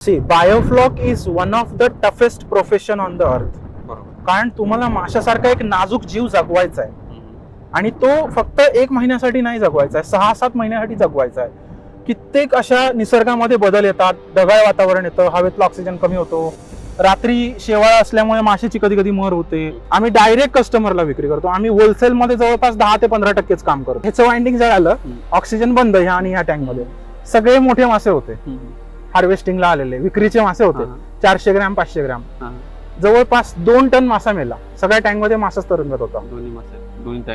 Biofloc is one of the toughest profession on the earth. कारण तुम्हाला माशासारखा एक नाजूक जीव जगवायचा आहे आणि तो फक्त 1 महिन्यासाठी नाही जगवायचा आहे, 6-7 महिन्यासाठी जगवायचा आहे. कित्येक अशा निसर्गामध्ये बदल येतात, ढगाळ वातावरण येतं, हवेतला ऑक्सिजन कमी होतो, रात्री शेवाळा असल्यामुळे माशाची कधी कधी मर होते. आम्ही डायरेक्ट कस्टमरला विक्री करतो. आम्ही होलसेल मध्ये जवळपास 10 ते 15% काम करतो. ह्याचं वाइंडिंग जळालं, ऑक्सिजन बंद ह्या आणि ह्या टँक मध्ये सगळे मोठे मासे होते, हार्वेस्टिंगला आलेले विक्रीचे मासे होते. 400 ग्रॅम 500 ग्रॅम जवळपास 2 टन मासा मेला. सगळ्या टँक मध्ये मासाच तरंगत होता.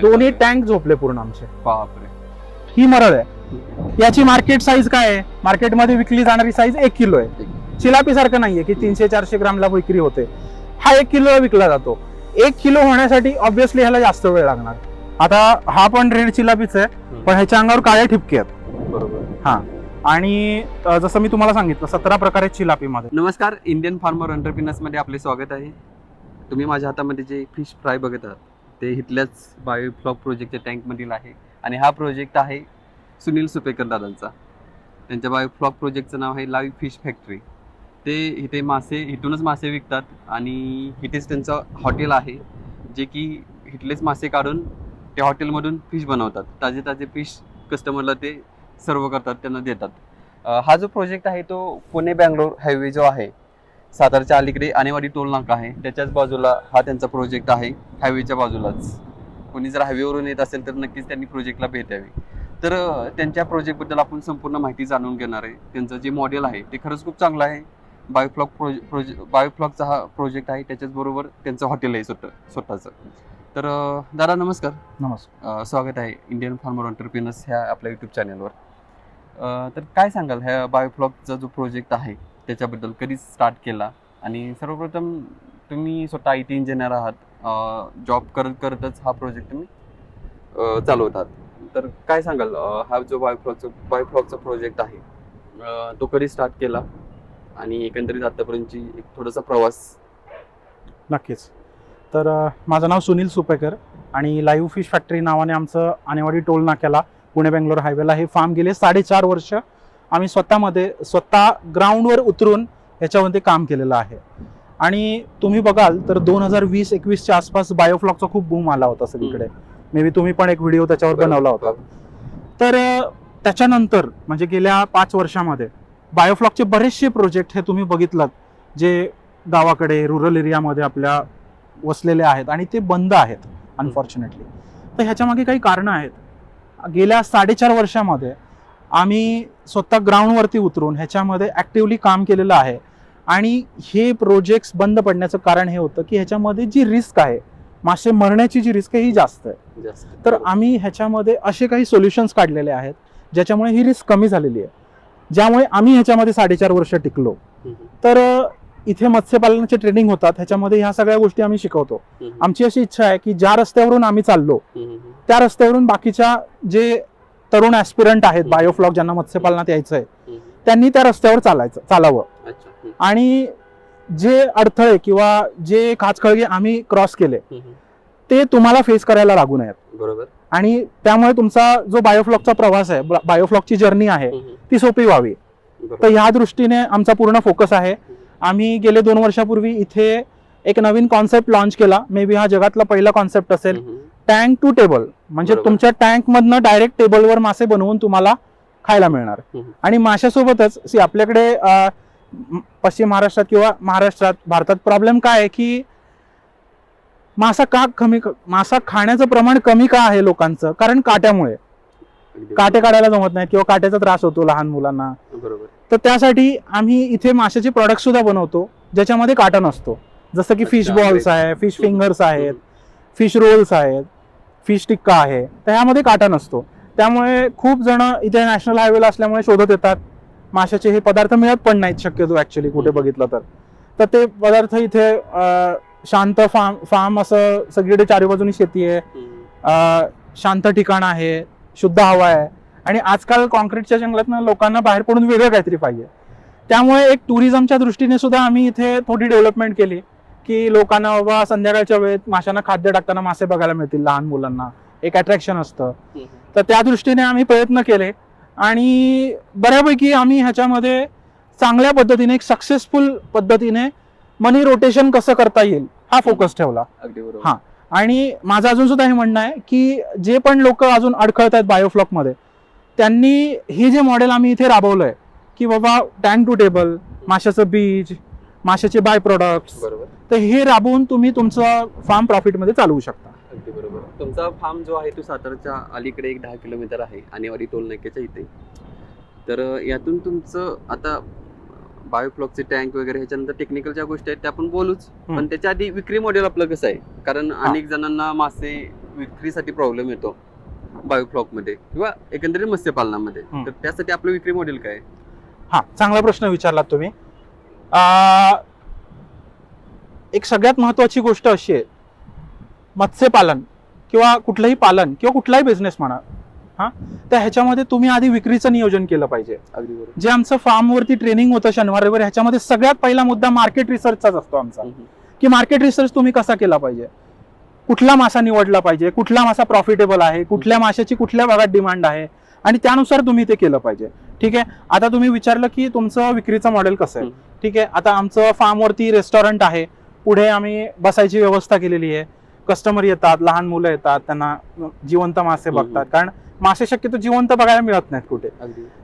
दोन्ही टँक झोपले पूर्ण आमचे. बापरे, ही मरळ आहे. याची मार्केट साईज काय आहे? मार्केटमध्ये विकली जाणारी साईज 1 किलो आहे. चिलापी सारखं नाहीये की 300-400 ग्रामला विक्री होते. हा 1 किलो विकला जातो. 1 किलो होण्यासाठी ऑब्व्हियसली ह्याला जास्त वेळ लागणार. आता हा पण रेड चिलापीच आहे, पण ह्याच्या अंगावर काळे ठिपके आहेत. बरोबर. हा, आणि जसं मी तुम्हाला सांगितलं 17 प्रकारे चिलापीमध्ये. नमस्कार, इंडियन फार्मर एंटरप्रिनर्स मध्ये आपले स्वागत आहे. तुम्ही माझ्या हातामध्ये जे फिश फ्राय बघत आहात ते इथल्याच बायोफ्लॉक प्रोजेक्टच्या टँक मधील आहे आणि हा प्रोजेक्ट आहे सुनील सुपेकर दादांचा. त्यांच्या बायोफ्लॉक प्रोजेक्टचं नाव आहे लाईव्ह फिश फॅक्टरी. ते इथे मासे इथूनच मासे विकतात आणि इथेच त्यांचं हॉटेल आहे, जे की इथलेच मासे काढून त्या हॉटेलमधून फिश बनवतात. ताजे ताजे फिश कस्टमरला ते सर्व करतात, त्यांना देतात. हा जो प्रोजेक्ट आहे तो पुणे बँगलोर हायवे जो आहे, सातारच्या अलीकडे आणेवाडी टोल नाका आहे, त्याच्याच बाजूला हा त्यांचा प्रोजेक्ट आहे. हायवेच्या बाजूलाच. कोणी जर हायवेवरून येत असेल तर नक्कीच त्यांनी प्रोजेक्टला भेट द्यावी. तर त्यांच्या प्रोजेक्टबद्दल आपण संपूर्ण माहिती जाणून घेणार आहे. त्यांचं जे मॉडेल आहे ते खरंच खूप चांगलं आहे. बायोफ्लॉकचा हा प्रोजेक्ट आहे, त्याच्याच बरोबर त्यांचं हॉटेल आहे स्वतःचं. तर दादा नमस्कार. नमस्कार, स्वागत आहे इंडियन फार्मर एंटरप्रिनर्स ह्या आपल्या यूट्यूब चॅनलवर. तर काय सांगाल ह्या बायोफ्लॉकचा जो प्रोजेक्ट आहे त्याच्याबद्दल, कधी स्टार्ट केला? आणि सर्वप्रथम तुम्ही स्वतः IT इंजिनियर आहात, जॉब करतच हा प्रोजेक्ट तुम्ही चालवतात. तर काय सांगाल हा जो बायोफ्लॉकचा प्रोजेक्ट आहे तो कधी स्टार्ट केला आणि एकंदरीत आतापर्यंतची एक थोडासा प्रवास? नक्कीच. तर माझं नाव सुनील सुपेकर आणि लाईव्ह फिश फॅक्टरी नावाने आमचं आणेवाडी टोल नाक्याला पुणे बेंगलोर हायवेला हे फार्म गेले 4.5 वर्ष आम्ही स्वतः ग्राउंडवर उतरून ह्याच्यामध्ये काम केलेलं आहे. आणि तुम्ही बघाल तर 2020-21च्या आसपास बायोफ्लॉकचा खूप बूम आला होता सगळीकडे. मे बी तुम्ही पण एक व्हिडिओ त्याच्यावर बनवला होता. तर त्याच्यानंतर म्हणजे गेल्या 5 वर्षामध्ये बायोफ्लॉकचे बरेचसे प्रोजेक्ट हे तुम्ही बघितलात, जे गावाकडे रुरल एरियामध्ये आपल्या वसलेले आहेत आणि ते बंद आहेत अनफॉर्च्युनेटली. तर ह्याच्या मागे काही कारणं आहेत. गेल्या 4.5 वर्षामध्ये आम्ही स्वतः ग्राउंडवरती उतरून ह्याच्यामध्ये ॲक्टिव्हली काम केलेलं आहे. आणि हे प्रोजेक्ट्स बंद पडण्याचं कारण हे होतं की ह्याच्यामध्ये जी रिस्क आहे, मासे मरण्याची जी रिस्क आहे ही जास्त आहे. तर आम्ही ह्याच्यामध्ये असे काही सोल्युशन्स काढलेले आहेत ज्याच्यामुळे ही रिस्क कमी झालेली आहे, ज्यामुळे आम्ही ह्याच्यामध्ये 4.5 वर्ष टिकलो. तर इथे मत्स्यपालनाचे ट्रेनिंग होतात, ह्याच्यामध्ये ह्या सगळ्या गोष्टी आम्ही शिकवतो. आमची अशी इच्छा आहे की ज्या रस्त्यावरून आम्ही चाललो त्या रस्त्यावरून बाकीच्या जे तरुण ॲस्पिरंट आहेत बायोफ्लॉक, ज्यांना मत्स्यपालनात यायचंय, त्यांनी त्या रस्त्यावर चालावं. आणि जे अडथळे किंवा जे खाचखळगे आम्ही क्रॉस केले ते तुम्हाला फेस करायला लागू नयेत. बरोबर. आणि त्यामुळे तुमचा जो बायोफ्लॉकचा प्रवास आहे, बायोफ्लॉकची जर्नी आहे, ती सोपी व्हावी. तर ह्या दृष्टीने आमचा पूर्ण फोकस आहे. आम्ही गेले 2 वर्षापूर्वी इथे एक नवीन कॉन्सेप्ट लॉन्च केला. मे बी हा जगातला पहिला कॉन्सेप्ट असेल. टँक टू टेबल, म्हणजे तुमच्या टँक मधनं डायरेक्ट टेबलवर मासे बनवून तुम्हाला खायला मिळणार. आणि माशासोबतच आपल्याकडे पश्चिम महाराष्ट्रात किंवा महाराष्ट्रात, भारतात प्रॉब्लेम काय आहे की मासा खाण्याचं प्रमाण कमी का आहे लोकांचं? कारण काट्यामुळे. काटे काढायला जमत नाहीत किंवा काट्याचा त्रास होतो लहान मुलांना. बरोबर. तर त्यासाठी आम्ही इथे माशाचे प्रोडक्ट सुद्धा बनवतो ज्याच्यामध्ये काटा नसतो. जसं की फिश बॉल्स आहे, फिश फिंगर्स आहेत, फिश रोल्स आहेत, फिश टिक्का आहे. तर ह्यामध्ये काटा नसतो. त्यामुळे खूप जण इथे नॅशनल हायवेला असल्यामुळे शोधत येतात. माशाचे हे पदार्थ मिळत पण नाहीत शक्यतो ऍक्च्युली कुठे बघितलं तर ते पदार्थ इथे शांत फार्म असं सगळीकडे चारी बाजूनी शेती आहे, शांत ठिकाण आहे, शुद्ध हवा आहे. आणि आजकाल कॉन्क्रीटच्या जंगलातनं लोकांना बाहेर पडून वेगळं काहीतरी पाहिजे. त्यामुळे एक टुरिझमच्या दृष्टीने सुद्धा आम्ही इथे थोडी डेव्हलपमेंट केली की लोकांना बाबा संध्याकाळच्या वेळेत माशांना खाद्य टाकताना मासे बघायला मिळतील, लहान मुलांना एक अट्रॅक्शन असतं. तर त्या दृष्टीने आम्ही प्रयत्न केले आणि बऱ्यापैकी आम्ही ह्याच्यामध्ये चांगल्या पद्धतीने एक सक्सेसफुल पद्धतीने मनी रोटेशन कसं करता येईल हा फोकस ठेवला. अगदी बरोबर. हा. आणि माझं अजून सुद्धा हे म्हणणं आहे की जे पण लोक अजून अडखळत आहेत बायोफ्लॉकमध्ये, त्यांनी हे जे मॉडेल आम्ही इथे राबवलंय की बाबा टँक टू टेबल, माशाचं बीज, माशाचे बाय प्रोडक्ट्स, बरोबर. तर हे राबवून तुम्ही तुमचं फार्म प्रॉफिटमध्ये चालवू शकता. अगदी बरोबर. तुमचा फार्म जो आहे तो साताराच्या अलीकडे एक 10 किलोमीटर आहे, आणेवाडी टोल नाक्याच्या इथे. तर यातून तुमचं आता बायोफ्लॉकचे टँक वगैरे ह्याच्यानंतर टेक्निकल ज्या गोष्टी आहेत त्या आपण बोलूच, पण त्याच्या आधी विक्री मॉडेल आपलं कसं आहे? कारण अनेक जणांना मासे विक्रीसाठी प्रॉब्लेम येतो बायोफ्लॉकमध्ये किंवा एकंदरीत मत्स्यपालनामध्ये, तर त्यासाठी आपलं विक्री मॉडेल काय आहे? हा, चांगला प्रश्न विचारलात तुम्ही. एक सगळ्यात महत्वाची गोष्ट अशी आहे, मत्स्यपालन किंवा कुठलंही पालन किंवा कुठलाही बिझनेस म्हणा, हा, तर ह्याच्यामध्ये तुम्ही आधी विक्रीचं नियोजन केलं पाहिजे. अगदी बरोबर. जे आमचं फार्मवरती ट्रेनिंग होतं शनिवार रविवार, ह्याच्यामध्ये सगळ्यात पहिला मुद्दा मार्केट रिसर्चचाच असतो आमचा, की मार्केट रिसर्च तुम्ही कसा केला पाहिजे, कुठला मासा निवडला पाहिजे, कुठला मासा प्रॉफिटेबल आहे, कुठल्या माशाची कुठल्या भागात डिमांड आहे, आणि त्यानुसार तुम्ही ते केलं पाहिजे. ठीक आहे. आता तुम्ही विचारलं की तुमचं विक्रीचं मॉडेल कसं आहे. ठीक आहे. आता आमचं फार्मवरती रेस्टॉरंट आहे, पुढे आम्ही बसायची व्यवस्था केलेली आहे. कस्टमर येतात, लहान मुलं येतात, त्यांना जिवंत मासे बघतात, कारण मासे शक्यतो जिवंत बघायला मिळत नाहीत कुठे.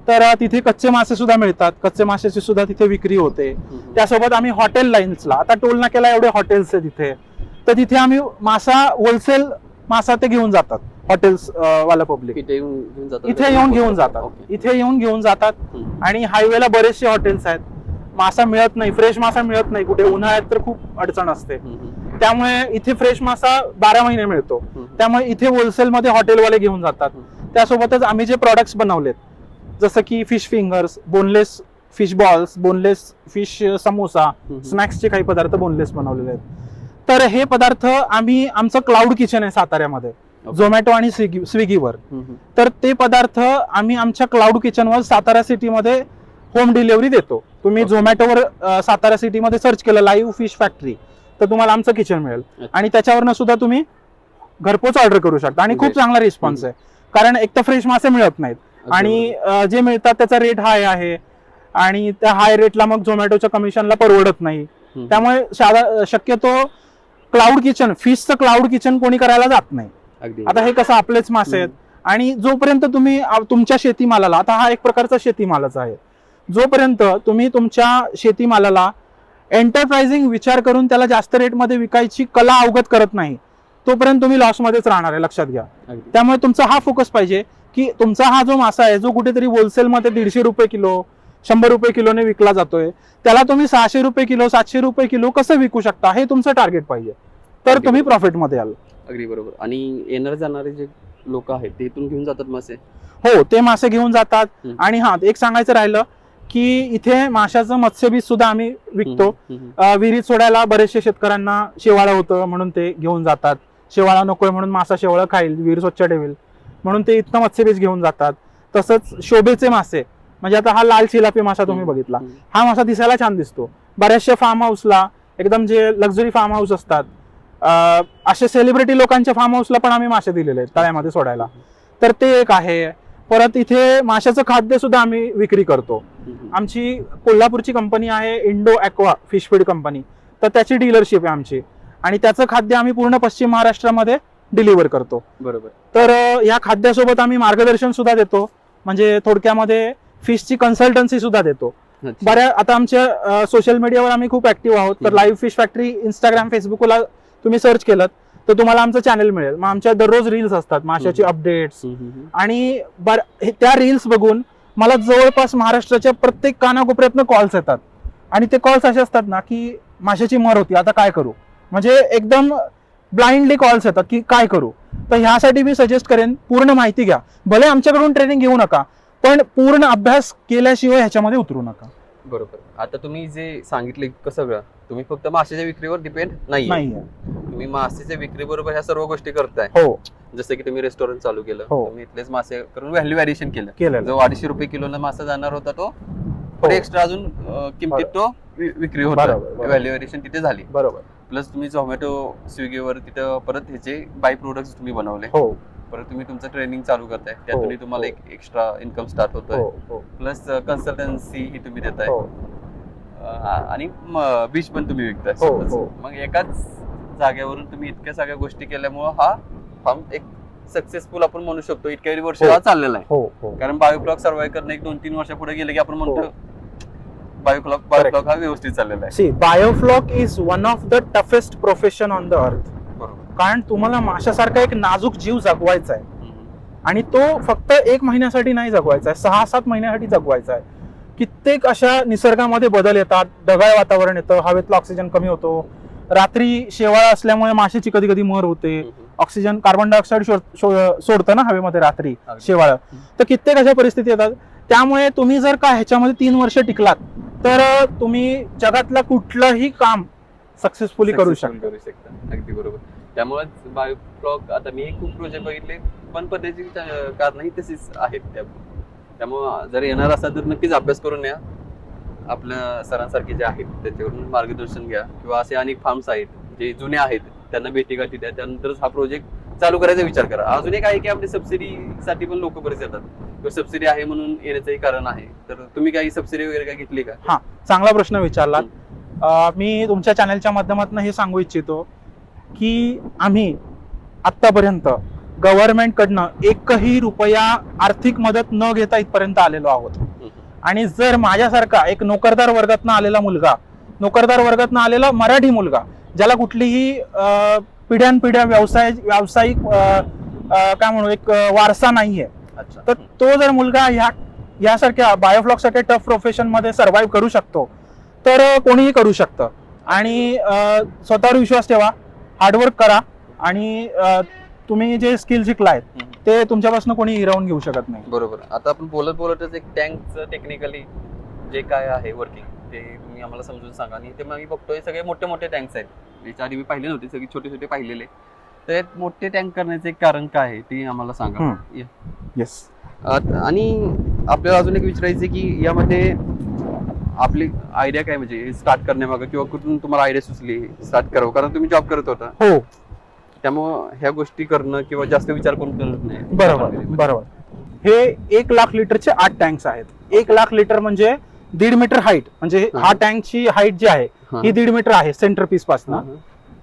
तर तिथे कच्चे मासे सुद्धा मिळतात, कच्चे माशाची सुद्धा तिथे विक्री होते. त्यासोबत आम्ही हॉटेल लाईन्सला, आता टोल नाक्याला एवढे हॉटेल्स आहे तिथे, तर तिथे आम्ही मासा होलसेल मासा ते घेऊन जातात हॉटेल्स वाला पब्लिक, इथे येऊन घेऊन जातात. आणि हायवेला बरेचसे हॉटेल्स आहेत, मासा मिळत नाही, फ्रेश मासा मिळत नाही कुठे, उन्हाळ्यात तर खूप अडचण असते, त्यामुळे इथे फ्रेश मासा 12 महिने मिळतो. त्यामुळे इथे होलसेलमध्ये हॉटेलवाले घेऊन जातात. त्यासोबतच आम्ही जे प्रॉडक्ट्स बनवलेत, जसं की fish fingers, boneless fish balls, boneless fish samosa, स्नॅक्सचे काही पदार्थ बोनलेस बनवलेले आहेत. तर हे पदार्थ आम्ही, आमचं क्लाउड किचन आहे साताऱ्यामध्ये, झोमॅटो आणि स्विगीवर, तर ते पदार्थ आम्ही आमच्या क्लाउड किचनवर सातारा सिटीमध्ये होम डिलिव्हरी देतो. तुम्ही झोमॅटोवर सातारा सिटीमध्ये सर्च केलं लाईव्ह फिश फॅक्टरी, तर तुम्हाला आमचं किचन मिळेल, आणि त्याच्यावरनं सुद्धा तुम्ही घरपोच ऑर्डर करू शकता. आणि खूप चांगला रिस्पॉन्स आहे, कारण एक तर फ्रेश मासे मिळत नाहीत, आणि जे मिळतात त्याचा रेट हाय आहे, आणि त्या हाय रेटला मग झोमॅटोच्या कमिशनला परवडत नाही. त्यामुळे शक्यतो क्लाउड किचन, फिशचं क्लाउड किचन कोणी करायला जात नाही. आता हे कसं आपलेच मासे आहेत, आणि जोपर्यंत तुम्ही तुमच्या शेतीमालाला, आता हा एक प्रकारचा शेतीमालाच आहे, जोपर्यंत तुम्ही तुमच्या शेतीमालाला एंटरप्राइझिंग विचार करून त्याला जास्त रेटमध्ये विकायची कला अवगत करत नाही, तोपर्यंत तुम्ही लॉसमध्येच राहणार आहे, लक्षात घ्या. त्यामुळे तुमचा हा फोकस पाहिजे की तुमचा हा जो मासा आहे, जो कुठेतरी होलसेलमध्ये 150 रुपये किलो, 100 रुपये किलोने विकला जातोय, त्याला तुम्ही 600 रुपये किलो, 700 रुपये किलो कसं विकू शकता, हे तुमचं टार्गेट पाहिजे, तर तुम्ही प्रॉफिटमध्ये याल. अगदी बरोबर. आणि येणार जाणारे जे लोक आहेत ते इथून घेऊन जातात मासे? हो, ते मासे घेऊन जातात. आणि हा, एक सांगायचं राहिलं की इथे माशाचं मत्स्यबीज सुद्धा आम्ही विकतो. विहिरीत सोडायला बरेचशे शेतकऱ्यांना शेवाळं होतं म्हणून ते घेऊन जातात, शेवाळा नकोय म्हणून मासा शेवाळं खाईल, विहीर स्वच्छ ठेवेल म्हणून ते इथनं मत्स्यबीज घेऊन जातात. तसंच शोभेचे मासे, म्हणजे आता हा लाल चिलापी मासा तुम्ही बघितला, हा मासा दिसायला छान दिसतो. बऱ्याचशा फार्म हाऊसला, एकदम जे लक्झरी फार्म हाऊस असतात, असे सेलिब्रिटी लोकांच्या फार्म हाऊसला पण आम्ही मासे दिलेले आहेत तळ्यामध्ये सोडायला, तर ते एक आहे. परत इथे माशाचं खाद्य सुद्धा आम्ही विक्री करतो. आमची कोल्हापूरची कंपनी आहे Indo aqua fish feed company, तर त्याची डीलरशिप आहे आमची, आणि त्याचं खाद्य आम्ही पूर्ण पश्चिम महाराष्ट्रामध्ये डिलिव्हर करतो. बरोबर. तर या खाद्यासोबत आम्ही मार्गदर्शन सुद्धा देतो, म्हणजे थोडक्यामध्ये फिशची कन्सल्टन्सी सुद्धा देतो. आता आमच्या सोशल मीडियावर आम्ही खूप ऍक्टिव्ह आहोत, तर लाईव्ह फिश फॅक्टरी इंस्टाग्राम फेसबुकला तुम्ही सर्च केलं तर तुम्हाला आमचं चॅनल मिळेल. मग आमच्या दररोज रील्स असतात, माशाची अपडेट्स, आणि त्या रील्स बघून मला जवळपास महाराष्ट्राच्या प्रत्येक कानाकोपऱ्यातनं कॉल्स येतात, आणि ते कॉल्स असे असतात ना की माशाची मर होती, आता काय करू, म्हणजे एकदम ब्लाइंडली कॉल्स येतात की काय करू. तर ह्यासाठी मी सजेस्ट करेन, पूर्ण माहिती घ्या, भले आमच्याकडून ट्रेनिंग घेऊ नका, पण पूर्ण अभ्यास केल्याशिवाय ह्याच्यामध्ये उतरू नका. बरोबर. आता तुम्ही जे सांगितले सगळं, तुम्ही फक्त माशाच्या विक्रीवर डिपेंड नाहीये, तुम्ही माशाच्या विक्री बरोबर ह्या सर्व गोष्टी करताय. हो. जसं की तुम्ही रेस्टॉरंट चालू केलं, हो. तुम्ही इथलेच मासे करून व्हॅल्यू ॲडिशन केलं. जो 250 रुपये किलोला मासा जाणार होता तो एक्स्ट्रा अजून किमतीत तो विक्री होता, व्हॅल्यू ॲडिशन तिथे झाली. बरोबर. प्लस तुम्ही झोमॅटो, स्विगीवर तिथं परत ह्याचे बाय प्रोडक्ट्स तुम्ही बनवले. हो. परत तुम्ही तुमचं ट्रेनिंग चालू करताय, त्यातूनही तुम्हाला एक एक्स्ट्रा इन्कम स्टार्ट होतोय, प्लस कन्सल्टन्सी ही तुम्ही देताय, आणि बीज पण तुम्ही विकताय स्वतःच. मग एकाच जागेवरून तुम्ही इतक्या सगळ्या गोष्टी केल्यामुळे हा फार्म एक सक्सेसफुल आपण म्हणू शकतो. इतक्या वर्ष हा चाललेला आहे, कारण बायोफ्लॉक सर्व्हाइव्ह करणं 1-2-3 वर्ष पुढे गेले की आपण म्हणतो बायोफ्लॉक हा व्यवस्थित चाललेला आहे. Biofloc is one of the toughest profession on the earth. बरोबर. कारण तुम्हाला माशासारखा एक नाजूक जीव जगवायचा आहे, आणि तो फक्त 1 महिन्यासाठी नाही जगवायचा आहे, 6-7 महिन्यासाठी जगवायचा आहे. कित्येक अशा निसर्गामध्ये बदल येतात, ढगाळ वातावरण येतं, हवेतला ऑक्सिजन कमी होतो, रात्री शेवाळ असल्यामुळे माशाची कधी कधी मर होते, ऑक्सिजन कार्बन डायऑक्साईड सोडतं ना हवेमध्ये रात्री शेवाळ. तर कित्येक अशा परिस्थिती येतात. त्यामुळे तुम्ही जर का ह्याच्यामध्ये 3 वर्ष टिकलात तर तुम्ही जगातलं कुठलंही काम सक्सेसफुली करू शकता. अगदी बरोबर. त्यामुळेच बायोफ्लॉक, आता मी खूप प्रोजेक्ट बघितले, पण पद्धतीची कारणही तशीच आहेत. त्यामुळे जर येणार असाल तर नक्कीच अभ्यास करून या. आपल्या सरांसारखे जे आहेत त्याच्यावरून मार्गदर्शन घ्या, किंवा असे अनेक फार्म्स आहेत जे जुने आहेत त्यांना भेटी गाठी द्या, त्यानंतरच हा प्रोजेक्ट चालू करायचा विचार करा. अजून एक आहे की आपली सबसिडीसाठी पण लोक बरेच येतात, किंवा सबसिडी आहे म्हणून येण्याचंही कारण आहे. तर तुम्ही काही सबसिडी वगैरे काय घेतली का? हा, चांगला प्रश्न विचारला. मी तुमच्या चॅनलच्या माध्यमातून हे सांगू इच्छितो की आम्ही आतापर्यंत गव्हर्नमेंट कडनं 1ही रुपया आर्थिक मदत न घेता इथपर्यंत आलेलो आहोत. आणि जर माझ्यासारखा एक नोकरदार वर्गातनं आलेला मुलगा, नोकरदार वर्गातनं आलेला मराठी मुलगा, ज्याला कुठलीही पिढ्यानपिढ्या व्यावसायिक काय म्हणू एक वारसा नाहीये, तर तो जर मुलगा यासारख्या बायोफ्लॉक सारख्या टफ प्रोफेशन मध्ये सर्व्हाइव्ह करू शकतो, तर कोणीही करू शकतं. आणि स्वतःवर विश्वास ठेवा, हार्डवर्क करा, आणि तुम्ही जे स्किल शिकलाय ते तुमच्यापासून कोणी हिरावून घेऊ शकत नाही. बरोबर. आता आपण बोलतच एक टँकचं टेक्निकली जे काय आहे वर्किंग ते तुम्ही आम्हाला समजून सांगा. आणि ते मी बघतोय सगळे मोठे मोठे टँक्स आहेत, याच्या आधी मी पाहिले नव्हते, सगळे छोटे छोटे पाहिलेले. तर मोठे टँक करण्याचे एक कारण काय आहे ते आम्हाला सांगा. येस. आणि आपल्याला अजून एक विचारायचं की यामध्ये आपली आयडिया काय, म्हणजे स्टार्ट करण्यामागे किंवा कुठून तुम्हाला आयडिया सुचली स्टार्ट करावं, कारण तुम्ही जॉब करत होता. हो, त्यामुळं ह्या गोष्टी करणं किंवा जास्त विचार करून करत नाही. बरोबर. हे 1 लाख लिटरचे 8 टँक्स आहेत. 1 लाख लिटर म्हणजे 1.5 मीटर हाईट, म्हणजे हा टँकची हाईट जी आहे ही 1.5 मीटर आहे सेंटर पीस पासून.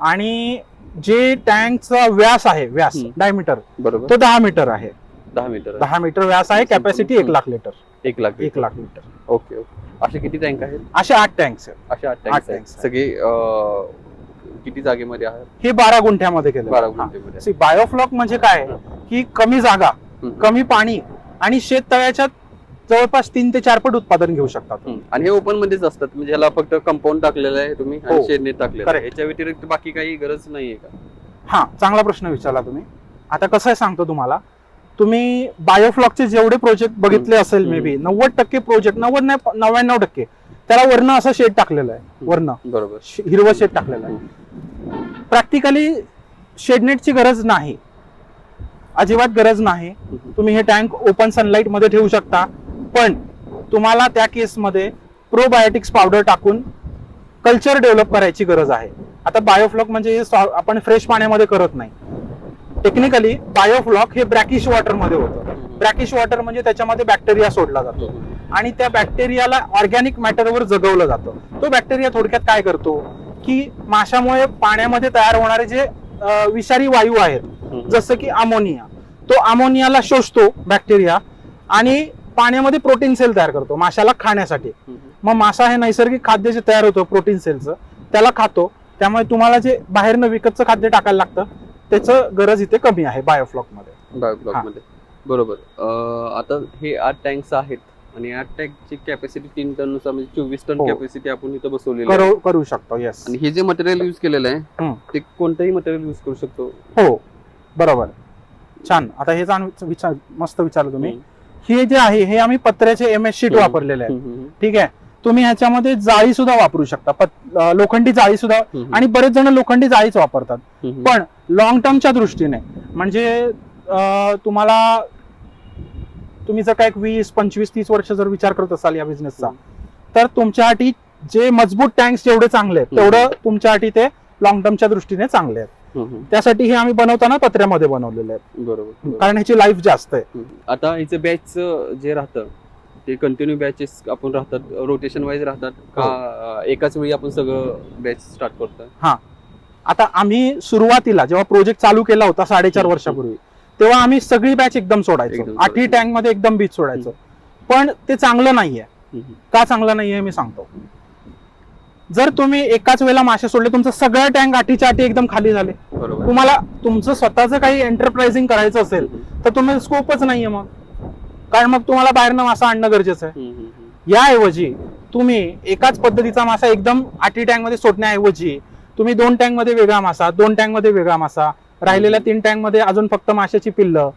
आणि जे टँकचा व्यास आहे, व्यास डायमीटर, बरोबर, तो 10 मीटर आहे. 10 मीटर व्यास आहे. Capacity 1 lakh litre. 1 lakh litre. Okay. असे किती टँक आहेत? असे 8 टँक्स आहेत. असे 8 टँक सगळे किती जागेमध्ये आहेत? हे 12 गुंठ्यामध्ये केलं. 12 गुंठ्यामध्ये. बायोफ्लॉक म्हणजे काय की कमी जागा, कमी पाणी, आणि शेततळ्याच्या जवळपास 3 ते 4 पट उत्पादन घेऊ शकतात. आणि हे ओपन मध्येच असतात, म्हणजे ह्याला फक्त कंपाऊंड टाकलेलं आहे तुम्ही आणि शेडनेट टाकलेलं आहे, याच्या व्यतिरिक्त बाकी काही गरज नाहीये का? हा, चांगला प्रश्न विचारला तुम्ही. आता कसं आहे सांगतो तुम्हाला. तुम्ही बायोफ्लॉकचे जेवढे प्रोजेक्ट बघितले असेल, मे बी 90% प्रोजेक्ट, 90 नाही 99%, त्याला वरनं असं शेड टाकलेलं आहे, वरनं बरोबर हिरवं शेड टाकलेलं आहे. प्रॅक्टिकली शेडनेटची गरज नाही, अजिबात गरज नाही. तुम्ही हे टँक ओपन सनलाईट मध्ये ठेवू शकता, पण तुम्हाला त्या केसमध्ये प्रोबायोटिक्स पावडर टाकून कल्चर डेव्हलप करायची गरज आहे. आता बायोफ्लॉक म्हणजे आपण फ्रेश पाण्यामध्ये करत नाही. टेक्निकली बायोफ्लॉक हे ब्रॅकिश वॉटर मध्ये होतं. ब्रॅकिश वॉटर म्हणजे त्याच्यामध्ये बॅक्टेरिया सोडला जातो, आणि त्या बॅक्टेरियाला ऑर्गॅनिक मॅटरवर जगवलं जातं. तो बॅक्टेरिया थोडक्यात काय करतो की माशामुळे पाण्यामध्ये तयार होणारे जे विषारी वायू आहेत, जसं की अमोनिया, तो अमोनियाला शोषतो बॅक्टेरिया, आणि पाण्यामध्ये प्रोटीन सेल तयार करतो माशाला खाण्यासाठी. मग मासा हे नैसर्गिक खाद्य जे तयार होतं प्रोटीन सेलचं, त्याला खातो. त्यामुळे तुम्हाला जे बाहेरनं विकतचं खाद्य टाकायला लागतं त्याचं गरज इथे कमी आहे बायोफ्लॉक मध्ये. बरोबर. आता हे 8 टँक्स आहेत, आणि 8 टँकची कॅपॅसिटी 3 टन नुसार, म्हणजे 24 टन कॅपॅसिटी आपण इथं बसवलेली करू शकतो. येस. आणि हे जे मटेरियल युज केलेलं आहे ते कोणतंही मटेरियल युज करू शकतो. हो, बरोबर. छान. आता हे मस्त विचारलं तुम्ही. हे जे आहे हे आम्ही पत्र्याचे MS शीट वापरलेले आहे. ठीक आहे. तुम्ही ह्याच्यामध्ये जाळी सुद्धा वापरू शकता, लोखंडी जाळी सुद्धा, आणि बरेच जण लोखंडी जाळीच वापरतात. पण लॉंग टर्मच्या दृष्टीने, म्हणजे तुम्ही जर काय 20, 25, 30 वर्ष जर विचार करत असाल या बिझनेसचा, तर तुमच्यासाठी जे मजबूत टँक्स जेवढे चांगले आहेत तेवढं तुमच्यासाठी ते लॉंग टर्मच्या दृष्टीने चांगले आहेत. त्यासाठी हे आम्ही बनवताना पत्र्यामध्ये बनवलेले आहेत, बरोबर. कारण ह्याची लाईफ जास्त आहे. आता हिचं बॅच जे राहतं ते कंटिन्यू बॅचेस आपण राहतात, रोटेशन वाईज राहतात का एकाच वेळी आपण सगळं बॅच स्टार्ट करतोय? आता आम्ही सुरुवातीला जेव्हा प्रोजेक्ट चालू केला होता 4.5 वर्षापूर्वी, तेव्हा आम्ही सगळी बॅच एकदम सोडायचो, 8ही टँक मध्ये एकदम बीज सोडायचो. पण ते चांगलं नाहीये. का चांगलं नाहीये मी सांगतो. जर तुम्ही एकाच वेळेला मासे सोडले, तुमचं सगळं टँक 8च्या 8 एकदम खाली झाले, तुम्हाला तुमचं स्वतःचं काही एंटरप्राइझिंग करायचं असेल तर तुम्हाला स्कोपच नाहीये मग, कारण मग तुम्हाला बाहेरनं मासा आणणं गरजेचं आहे. याऐवजी तुम्ही एकाच पद्धतीचा मासा एकदम 8ही टँक मध्ये सोडण्याऐवजी तुम्ही 2 टँक मध्ये वेगळा मासा, 2 टँक मध्ये वेगळा मासा, राहिलेल्या 3 टँक मध्ये अजून फक्त माशाची पिल्लं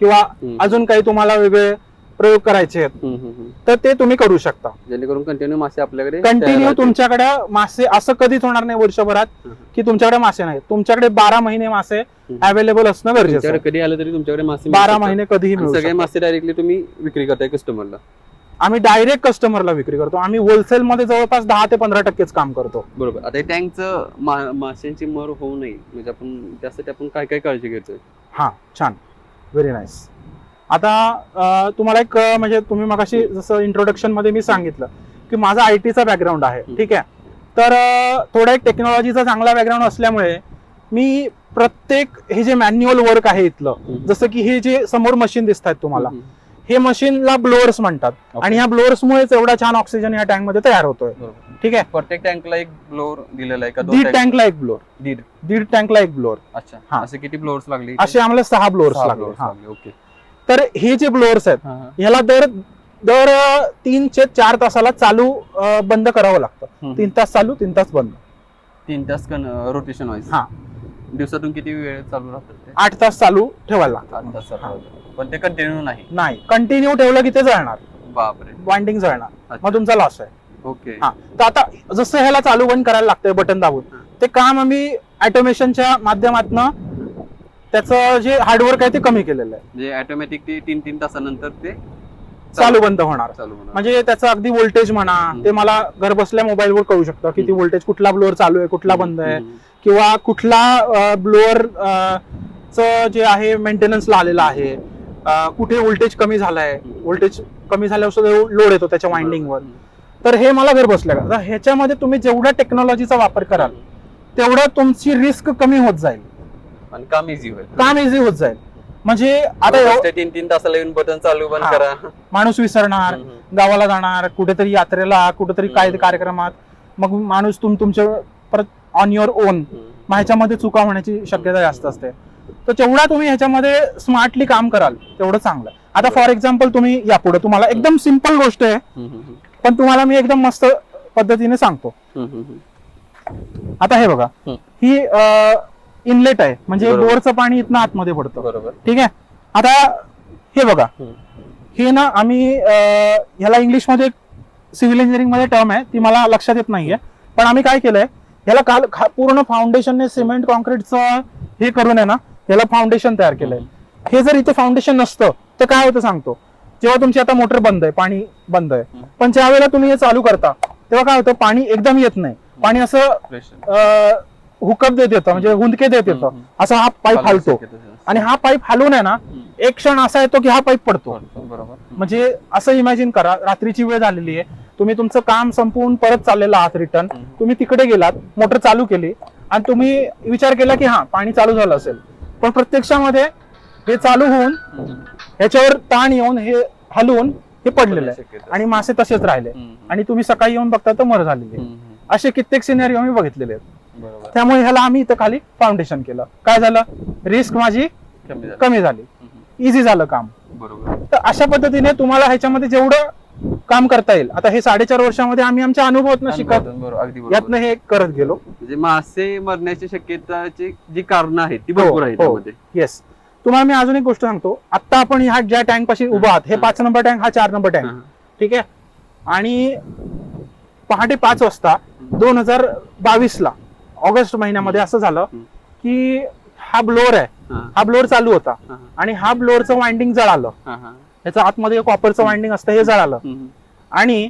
किंवा अजून काही तुम्हाला वेगळे प्रयोग करायचे आहेत तर ते तुम्ही करू शकता. जेणेकरून कंटिन्यू मासे आपल्याकडे कंटिन्यू तुमच्याकडे मासे असं कधीच होणार नाही वर्षभरात की तुमच्याकडे मासे नाहीत. तुमच्याकडे 12 महिने मासे अवेलेबल असणं गरजेचं आहे. कधी आलं तरी तुमच्याकडे मासे 12 महिने कधीही मिळू सगळे शकतात. मासे डायरेक्टली तुम्ही विक्री करताय कस्टमरला? आम्ही डायरेक्ट कस्टमरला विक्री करतो. आम्ही होलसेल मध्ये जवळपास 10 ते 15% काम करतो. बरोबर. आता टँकचं माशांची मर होऊ नये म्हणजे आपण त्यासाठी आपण काय काय काळजी घेतोय? हा, छान, व्हेरी नाईस. आता तुम्हाला एक म्हणजे तुम्ही मगाशी जसं इंट्रोडक्शन मध्ये मी सांगितलं की माझा आयटीचा बॅकग्राऊंड आहे, ठीक आहे. तर थोडा एक टेक्नॉलॉजीचा चांगला बॅकग्राऊंड असल्यामुळे मी प्रत्येक हे जे मॅन्युअल वर्क आहे इथलं, जसं की हे जे समोर मशीन दिसत आहेत तुम्हाला, हे मशीनला ब्लोअर्स म्हणतात. आणि ह्या ब्लोअर्समुळेच एवढा छान ऑक्सिजन या टँक मध्ये तयार होतोय, ठीक आहे. प्रत्येक टँकला एक ब्लोअर दिलेला आहे का? 1.5 टँकला एक ब्लोअर, दीड 1.5 टँकला एक ब्लोअर. अच्छा, असे किती ब्लोअर्स लागले? असे आम्हाला 6 ब्लोअर्स लागले. ओके. तर हे जे ब्लोअर्स आहेत ह्याला दर 3 ते 4 तासाला चालू बंद करावं लागतं. 3 तास चालू, 3 तास बंद. 3 तास रोटेशन वाईज. दिवसातून किती वेळ चालू राहतात ते? 8 तास चालू ठेवायला लागतं. 8 तास. पण ते कंटिन्यू नाही. कंटिन्यू ठेवलं की ते जळणार. बापरे. वाइंडिंग जळणार, मग तुमचा लॉस आहे. ओके. तर आता जसं ह्याला चालू बंद करायला लागतंय बटन दाबून, ते काम आम्ही ऑटोमेशनच्या माध्यमातून त्याचं जे हार्डवर्क आहे ते कमी केलेलं आहे. म्हणजे ऑटोमॅटिक ते 3 तासानंतर ते चालू बंद होणार. म्हणजे त्याचं अगदी व्होल्टेज म्हणा, ते मला घर बसल्या मोबाईलवर कळू शकतं किती व्होल्टेज, कुठला ब्लोअर चालू आहे, कुठला बंद आहे, किंवा कुठला ब्लोअर जे आहे मेंटेनन्सला आलेला आहे, कुठे व्होल्टेज कमी झालाय, व्होल्टेज कमी झाल्यावर लोड येतो त्याच्या वाइंडिंगवर. तर हे मला घर बसल्या. ह्याच्यामध्ये तुम्ही जेवढ्या टेक्नॉलॉजीचा वापर कराल तेवढं तुमची रिस्क कमी होत जाईल आणि काम इझी होईल. होत जाईल. म्हणजे आता 3 तासाला येऊन बटन चालू बंद करा, माणूस विसरणार, गावाला जाणार, कुठेतरी यात्रेला, कुठेतरी काय कार्यक्रमात, मग माणूस तुमच्या परत ऑन युअर ओन, ह्याच्यामध्ये चुका होण्याची शक्यता जास्त असते. तर जेवढा तुम्ही ह्याच्यामध्ये स्मार्टली काम कराल तेवढं चांगलं. आता फॉर एक्झाम्पल तुम्ही यापुढे तुम्हाला एकदम सिंपल गोष्ट आहे, पण तुम्हाला मी एकदम मस्त पद्धतीने सांगतो. आता हे बघा, ही इनलेट आहे, म्हणजे बोरचं पाणी इथनं आतमध्ये पडतं, ठीक आहे. आता हे बघा, हे ना आम्ही ह्याला इंग्लिशमध्ये सिव्हिल इंजिनिअरिंग मध्ये टर्म आहे, ती मला लक्षात येत नाहीये, पण आम्ही काय केलंय, ह्याला काल पूर्ण फाउंडेशनने सिमेंट कॉन्क्रीटचं हे करून आहे ना, ह्याला फाउंडेशन तयार केलंय. हे जर इथे फाउंडेशन नसतं तर काय होतं सांगतो. जेव्हा तुमची आता मोटर बंद आहे, पाणी बंद आहे, पण ज्या वेळेला तुम्ही हे चालू करता तेव्हा काय होतं, पाणी एकदम येत नाही. पाणी असं हुकअप देत येतं, म्हणजे हुंदके देत येतं, असा हा पाईप हलतो. आणि हा पाईप हलून आहे ना, एक क्षण असा येतो की हा पाईप पडतो. म्हणजे असं इमॅजिन करा, रात्रीची वेळ झालेली आहे, तुम्ही तुमचं काम संपवून परत चाललेला आहात रिटर्न, तुम्ही तिकडे गेलात, मोटर चालू केली आणि तुम्ही विचार केला की हा पाणी चालू झालं असेल, पण प्रत्यक्षामध्ये हे चालू होऊन ह्याच्यावर ताण येऊन हे हलवून हे पडलेलं आहे आणि मासे तसेच राहिले, आणि तुम्ही सकाळी येऊन बघता तर मर झालेले. असे कित्येक सिनेरिओ मी बघितलेले आहेत. त्यामुळे ह्याला आम्ही इथं खाली फाउंडेशन केलं. काय झालं, रिस्क माझी कमी झाली, इझी झालं काम. तर अशा पद्धतीने तुम्हाला ह्याच्यामध्ये जेवढं काम करता येईल. आता हे 4.5 वर्षामध्ये आम्ही आमच्या अनुभवातून शिकत यातनं हे करत गेलो. म्हणजे मासे मरण्याची शक्यताची जी कारण आहेत ती भरपूर आहेत त्यामध्ये. येस. तुम्हाला मी अजून एक गोष्ट सांगतो. आता आपण ह्या ज्या टँक पाशी उभा आहात, हे 5 नंबर टँक, हा 4 नंबर टँक, ठीक आहे. आणि पहाटे 5 वाजता 2022 ला ऑगस्ट महिन्यामध्ये असं झालं की हा ब्लोअर आहे, हा ब्लोअर चालू होता आणि हा ब्लोअरचं वाइंडिंग जळालं. याचं आतमध्ये कॉपरचं वाइंडिंग असतं, हे जळालं. आणि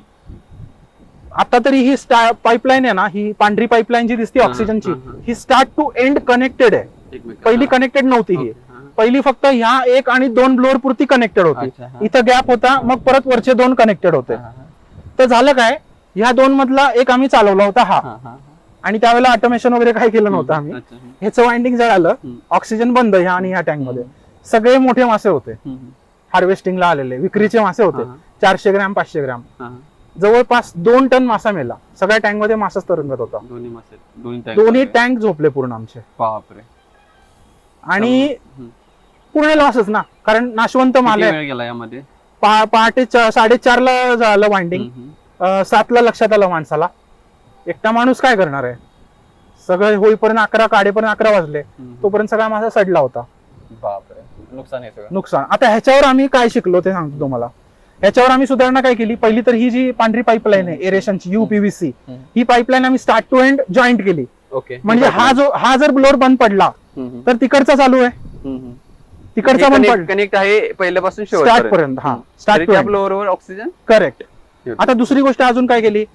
आता तरी ही पाईपलाईन आहे ना, ही पांढरी पाईपलाईन जी दिसते ऑक्सिजनची, ही स्टार्ट टू एंड कनेक्टेड आहे. एकमेकांना. पहिली कनेक्टेड नव्हती ही. ओके, हा. पहिली फक्त ह्या 1 आणि 2 ब्लोअर पुरती कनेक्टेड होती. अच्छा, हा. इथं गॅप होता, मग परत वरचे 2 कनेक्टेड होते. हा, हा, तर झालं काय, ह्या 2 मधला एक आम्ही चालवला होता हा, हा, हा. आणि त्यावेळेला ऑटोमेशन वगैरे काही केलं नव्हतं आम्ही. अच्छा, हम्म. ह्याचं वाइंडिंग जळालं, हम्म. ऑक्सिजन बंद ह्या आणि ह्या टँक मध्ये. सगळे मोठे मासे होते हम्म. हार्वेस्टिंगला आलेले, विक्रीचे मासे होते. हा. 400 ग्रॅम 500 ग्रॅम, हा. जवळपास 2 टन मासा मेला. सगळ्या टँक मध्ये मासाच तरंगत होता. दोन्ही मासे, दोन्ही tank दोन्ही होते. टँक झोपले पूर्ण आमचे. बापरे. आणि हम्म. पूर्ण लॉसच ना, कारण नाशवंत माल किती आहे. वेळ गेला यामध्ये? पहाटे 4:30 ला झालं वाइंडिंग. हम्म, हम्म. 7 ला लक्षात आलं माणसाला. एकटा माणूस काय करणार आहे. सगळं होईपर्यंत 11 काढेपर्यंत 11 वाजले. हम्म. तोपर्यंत सगळा मासा सडला होता. बापरे, नुकसान आहे सगळं. नुकसान. आता ह्याच्यावर आम्ही काय शिकलो ते सांगतो तुम्हाला. ह्याच्यावर आम्ही सुधारणा काय केली, पहिली तर ही जी पांढरी पाईपलाईन आहे एरेशनची UPVC, हम्म. ही पाईपलाईन आम्ही स्टार्ट टू एंड जॉईंट केली. ओके. म्हणजे हा जर ब्लोअर बंद पडला हम्म, हम्म. तर तिकडचा चालू आहे, हम्म. तिकडचा बंद पडला कनेक्ट आहे पहिल्यापासून स्टार्ट पर्यंत. हा, स्टार्ट टू एंड. फ्लोअरवर ऑक्सिजन. करेक्ट. आता दुसरी गोष्ट अजून काय केली,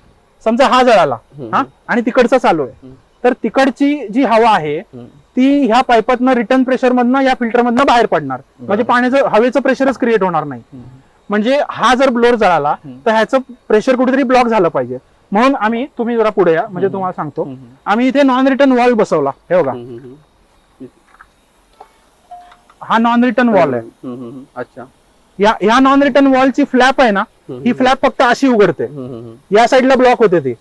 समजा हा जळाला हम्म. हा आणि तिकडचा चालू आहे, हम्म. तर तिकडची जी हवा आहे हम्म. ती ह्या पाईपातनं रिटर्न प्रेशर मधनं या फिल्टर मधनं बाहेर पडणार. म्हणजे पाण्याचं हवेचं प्रेशरच क्रिएट होणार नाही. हम्म. म्हणजे हा जर ब्लोअर जळाला हम्म. तर ह्याचं प्रेशर कुठेतरी ब्लॉक झालं पाहिजे. म्हणून आम्ही, तुम्ही जरा पुढे या म्हणजे तुम्हाला सांगतो, हम्म. आम्ही इथे नॉन रिटर्न वॉल बसवला. हे बघा, हम्म. हा नॉन रिटर्न वॉल आहे. हम्म. अच्छा. या नॉन रिटर्न वॉलची फ्लॅप आहे ना, हम्म. ही फ्लॅप फक्त अशी उघडते. हम्म. या साईडला ब्लॉक होते ती,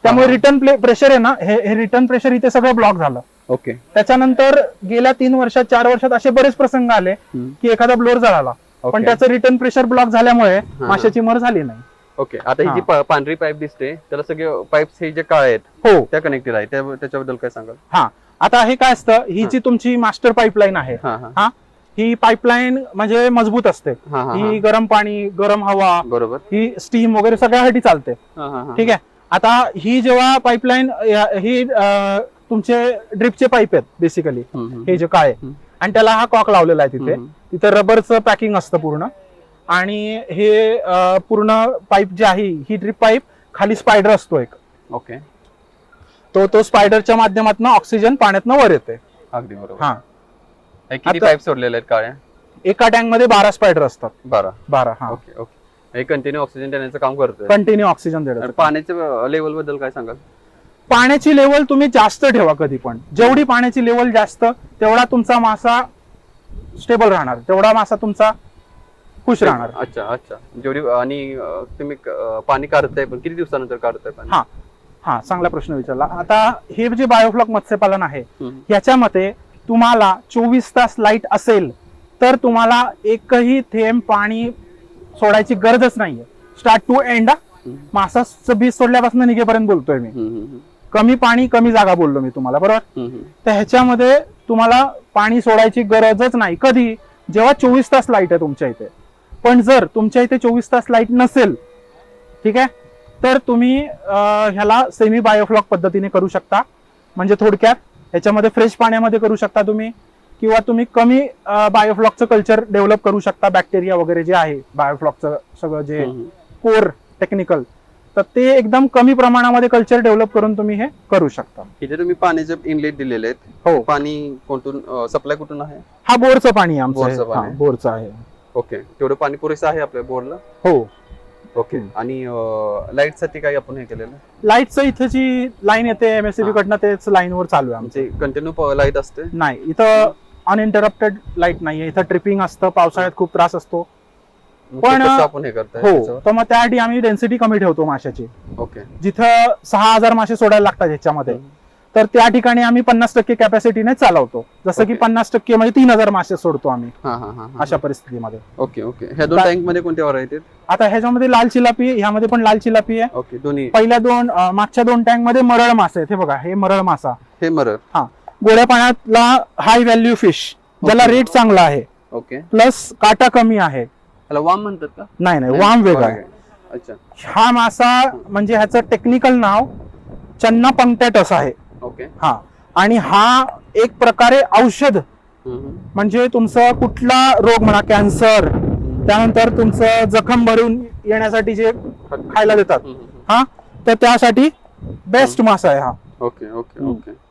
त्यामुळे हा. रिटर्न प्रेशर आहे ना, हे रिटर्न प्रेशर इथे सगळं ब्लॉक झालं. ओके. त्याच्यानंतर गेल्या 3 वर्षात 4 वर्षात असे बरेच प्रसंग आले हम्म. की एखादा ब्लोअर जळाला, पण ओके. त्याचं रिटर्न प्रेशर ब्लॉक झाल्यामुळे हा. माशाची मर झाली नाही. ओके. आता ही जी पांढरी पाईप दिसते त्याला सगळे पाईप्स हे जे काळे आहेत हो. त्या कनेक्टेड आहे, त्याच्याबद्दल काय सांगाल? हा, आता हे काय असतं, ही जी तुमची मास्टर पाईपलाईन आहे, हा, हा. हा, ही पाईपलाईन म्हणजे मजबूत असते. हा, हा, ही हा. गरम पाणी, गरम हवा, बरोबर. ही स्टीम वगैरे सगळ्यासाठी चालते. हा, हा, हा. ठीक आहे. आता ही जेव्हा पाईपलाईन, ही तुमचे ड्रिपचे पाईप आहेत बेसिकली, हम्म, हम्म. हे जे काय हम्म. आणि त्याला हा कॉक लावलेला आहे तिथे. हम्म. तिथे रबरचं पॅकिंग असतं पूर्ण, आणि हे पूर्ण पाईप जे आहे, ही ड्रिप पाईप खाली स्पायडर असतो एक, ओके. तो स्पायडरच्या माध्यमातून ऑक्सिजन पाण्यातनं वर येते. अगदी बरोबर. हा, हे किती आता- पाईप सोडलेले आहेत काळ्या? एका टँक मध्ये 12 स्पायडर असतात. 12. हा, ओके, ओके. हे कंटिन्यू ऑक्सिजन देण्याचं काम करतोय. कंटिन्यू ऑक्सिजन आणि देतात. पाण्याच्या लेवल बद्दल काय सांगाल? पाण्याची लेवल तुम्ही जास्त ठेवा कधी पण. जेवढी पाण्याची लेवल जास्त, तेवढा तुमचा मासा स्टेबल राहणार, तेवढा मासा तुमचा खुश राहणार. अच्छा, अच्छा. जेवढी आणि तुम्ही पाणी काढताय, पण किती दिवसानंतर काढताय पाणी? हा, हा, चांगला प्रश्न विचारला. आता हे जे बायोफ्लॉक मत्स्यपालन आहे, हम्म. याच्यामध्ये तुम्हाला 24 तास लाईट असेल तर तुम्हाला एकही थेंब पाणी सोडायची गरजच नाहीये. Start to end. हम्म. मासाचं बीज सोडल्यापासून निघेपर्यंत बोलतोय मी. हम्म, हम्म, कमी पाणी कमी जागा बोललो मी तुम्हाला, बरोबर. हम्म. तर ह्याच्यामध्ये तुम्हाला पाणी सोडायची गरजच नाही. कधी? जेव्हा 24 तास लाईट आहे तुमच्या इथे. पण जर तुमच्या इथे 24 तास लाईट नसेल, ठीक आहे, तर तुम्ही ह्याला सेमी बायोफ्लॉक पद्धतीने करू शकता. म्हणजे थोडक्यात ह्याच्यामध्ये फ्रेश पाण्यामध्ये करू शकता तुम्ही, किंवा तुम्ही कमी बायोफ्लॉकचं कल्चर डेव्हलप करू शकता. बॅक्टेरिया वगैरे जे आहे बायोफ्लॉकचं सगळं जे हम्म. कोर टेक्निकल, तर ते एकदम कमी प्रमाणामध्ये कल्चर डेव्हलप करून तुम्ही हे करू शकता. इथे तुम्ही पाण्याचे इनलेट दिलेले आहेत. हो. पाणी कोणतून सप्लाय कुठून आहे? हा बोरचं पाणी आहे बोरचं आमचं. पाणी. हा, बोरचं आहे. ओके. तेवढं पाणी पुरेसं आहे आपल्या बोरला? हो. ओके. हम्म. आणि लाईट साठी काय आपण हे केलेलं? लाईटचं इथे जी लाईन येते MSCB कडनं, तेच लाईनवर चालू आहे आमचं. म्हणजे कंटिन्यू लाईट असते? नाही, इथं अनइंटरप्टेड लाईट नाहीये. इथं ट्रिपिंग असतं, पावसाळ्यात खूप त्रास असतो. मग पण- ते कसं आपण हे करताय हो, त्याच्यावर? तर मग त्यासाठी आम्ही डेन्सिटी कमी ठेवतो माशाची. ओके. जिथं 6000 मासे सोडायला लागतात ह्याच्यामध्ये, हम्म. तर त्या ठिकाणी आम्ही 50% कॅपॅसिटीने चालवतो. जसं की ओके. 50% म्हणजे 3000 मासे सोडतो आम्ही हा, हा, हा, हा. अशा परिस्थितीमध्ये. Okay, okay. ह्या दोन ता- टँक मध्ये कोणत्या व्हरायटी आहेत? आता ह्याच्यामध्ये लाल चिलापी, ह्यामध्ये पण लाल चिलापी आहे. ओके. दोन्ही पहिल्या मागच्या 2 टँक मध्ये मरळ मासे आहेत. हे बघा, हे मरळ मासा, हे मरर. गोड्या पाण्यातला हाय व्हॅल्यू फिश, ज्याला ओके. रेट चांगला आहे, ओके. प्लस काटा कमी आहे. त्याला वाम म्हणतात का? नाही, वाम वेगळा आहे. अच्छा. हा मासा म्हणजे ह्याचं टेक्निकल नाव चन्ना पंक्टॅटस आहे. ओके. हा, आणि हा एक प्रकारे औषध, हम्म. म्हणजे तुमचं कुठला रोग म्हणा, कॅन्सर, त्यानंतर तुमचं जखम भरून येण्यासाठी जे खायला देतात, हम्म. हा, तर त्यासाठी बेस्ट मासा आहे हा. ओके, ओके, हम्म. ओके.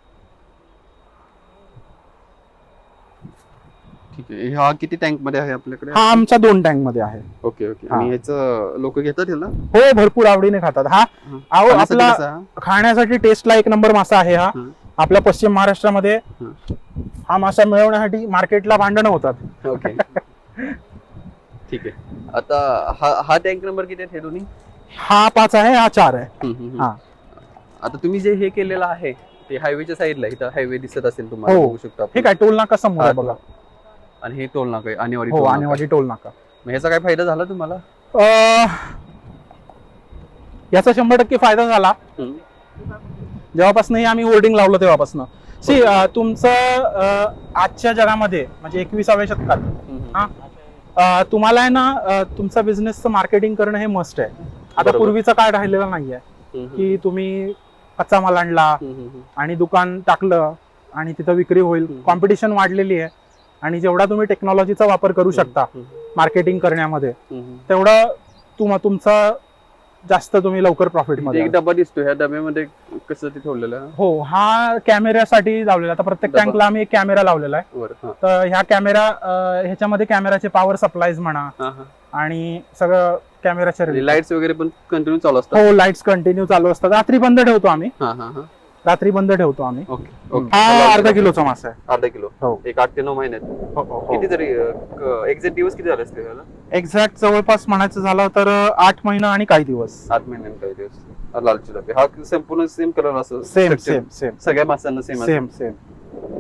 ठीक आहे. हा किती टँक मध्ये आहे आपल्याकडे? हा आमच्या 2 टँक मध्ये आहे. Okay okay. हा. आणि ह्याचं लोक घेतात ह्याला? हो भरपूर आवडीने खातात. हा अहो खाण्यासाठी आपला कसा हा? खाण्यासाठी टेस्टला 1 नंबर मासा आहे हा. हं. आपल्या पश्चिम महाराष्ट्रामध्ये हं. हा मासा मिळवण्यासाठी मार्केटला भांडणं होतात. ओके. ठीक आहे. आता हा टँक नंबर किती आहे हे दोन्ही? हा 5 आहे, हा 4 आहे. हा. आता तुम्ही जे हे केलेलं आहे ते हायवेच्या साईडला, इथं हायवे दिसत असेल तुम्हाला, हो. बघू शकता आपण. हे काय टोल नाका समोर आहे हा, बघा. आणि हे टोल नाका आहे, आणेवाडी हो टोल नाका. आणेवाडी टोल नाका. मग ह्याचा काय फायदा झाला तुम्हाला? याचा 100% फायदा झाला जेव्हापासून आम्ही होर्डिंग लावलं तेव्हापासून. सी तुमचं आजच्या जगामध्ये म्हणजे 21व्या शतकात तुम्हाला आहे ना तुमचा बिझनेसचं मार्केटिंग करणं हे मस्ट आहे. आता बरोबर. पूर्वीचा काळ राहिलेला नाहीये की तुम्ही कच्चा माल आणला आणि दुकान टाकलं आणि तिथं विक्री होईल. कॉम्पिटिशन वाढलेली आहे आणि जेवढा तुम्ही टेक्नॉलॉजीचा वापर करू शकता मार्केटिंग करण्यामध्ये तेवढं तुमचा जास्त तुम्ही लवकर प्रॉफिट मध्ये. एक डबा दिसतो, ह्या डब्यामध्ये कसं ते ठेवलेलं आहे? हो हा कॅमेऱ्यासाठी लावलेला. आता प्रत्येक डबा. टँकला आम्ही एक कॅमेरा लावलेला आहे. बरं. तर ह्या ह्याच्यामध्ये कॅमेराचे पॉवर सप्लायज म्हणा आणि सगळं कॅमेराचे लाईट्स वगैरे पण कंटिन्यू चालू असतात? हो लाईट्स कंटिन्यू चालू असतात. रात्री बंद ठेवतो आम्ही. रात्री बंद ठेवतो आम्ही. ओके. हा अर्धा किलोचा मासा आहे. अर्धा किलो. हो. एक 8 ते 9 महिन्यात. किती तरी एक्झॅक्ट दिवस किती झाले असते त्याला? एक्झॅक्ट जवळपास म्हणायचं झालं तर 8 महिना आणि काही दिवस. 8 महिन्यात काही दिवस. लाल चिलापी हा संपूर्ण सेम कलर असतो? Same Structure. सेम सेम सगळ्या माशांना सेम सेम.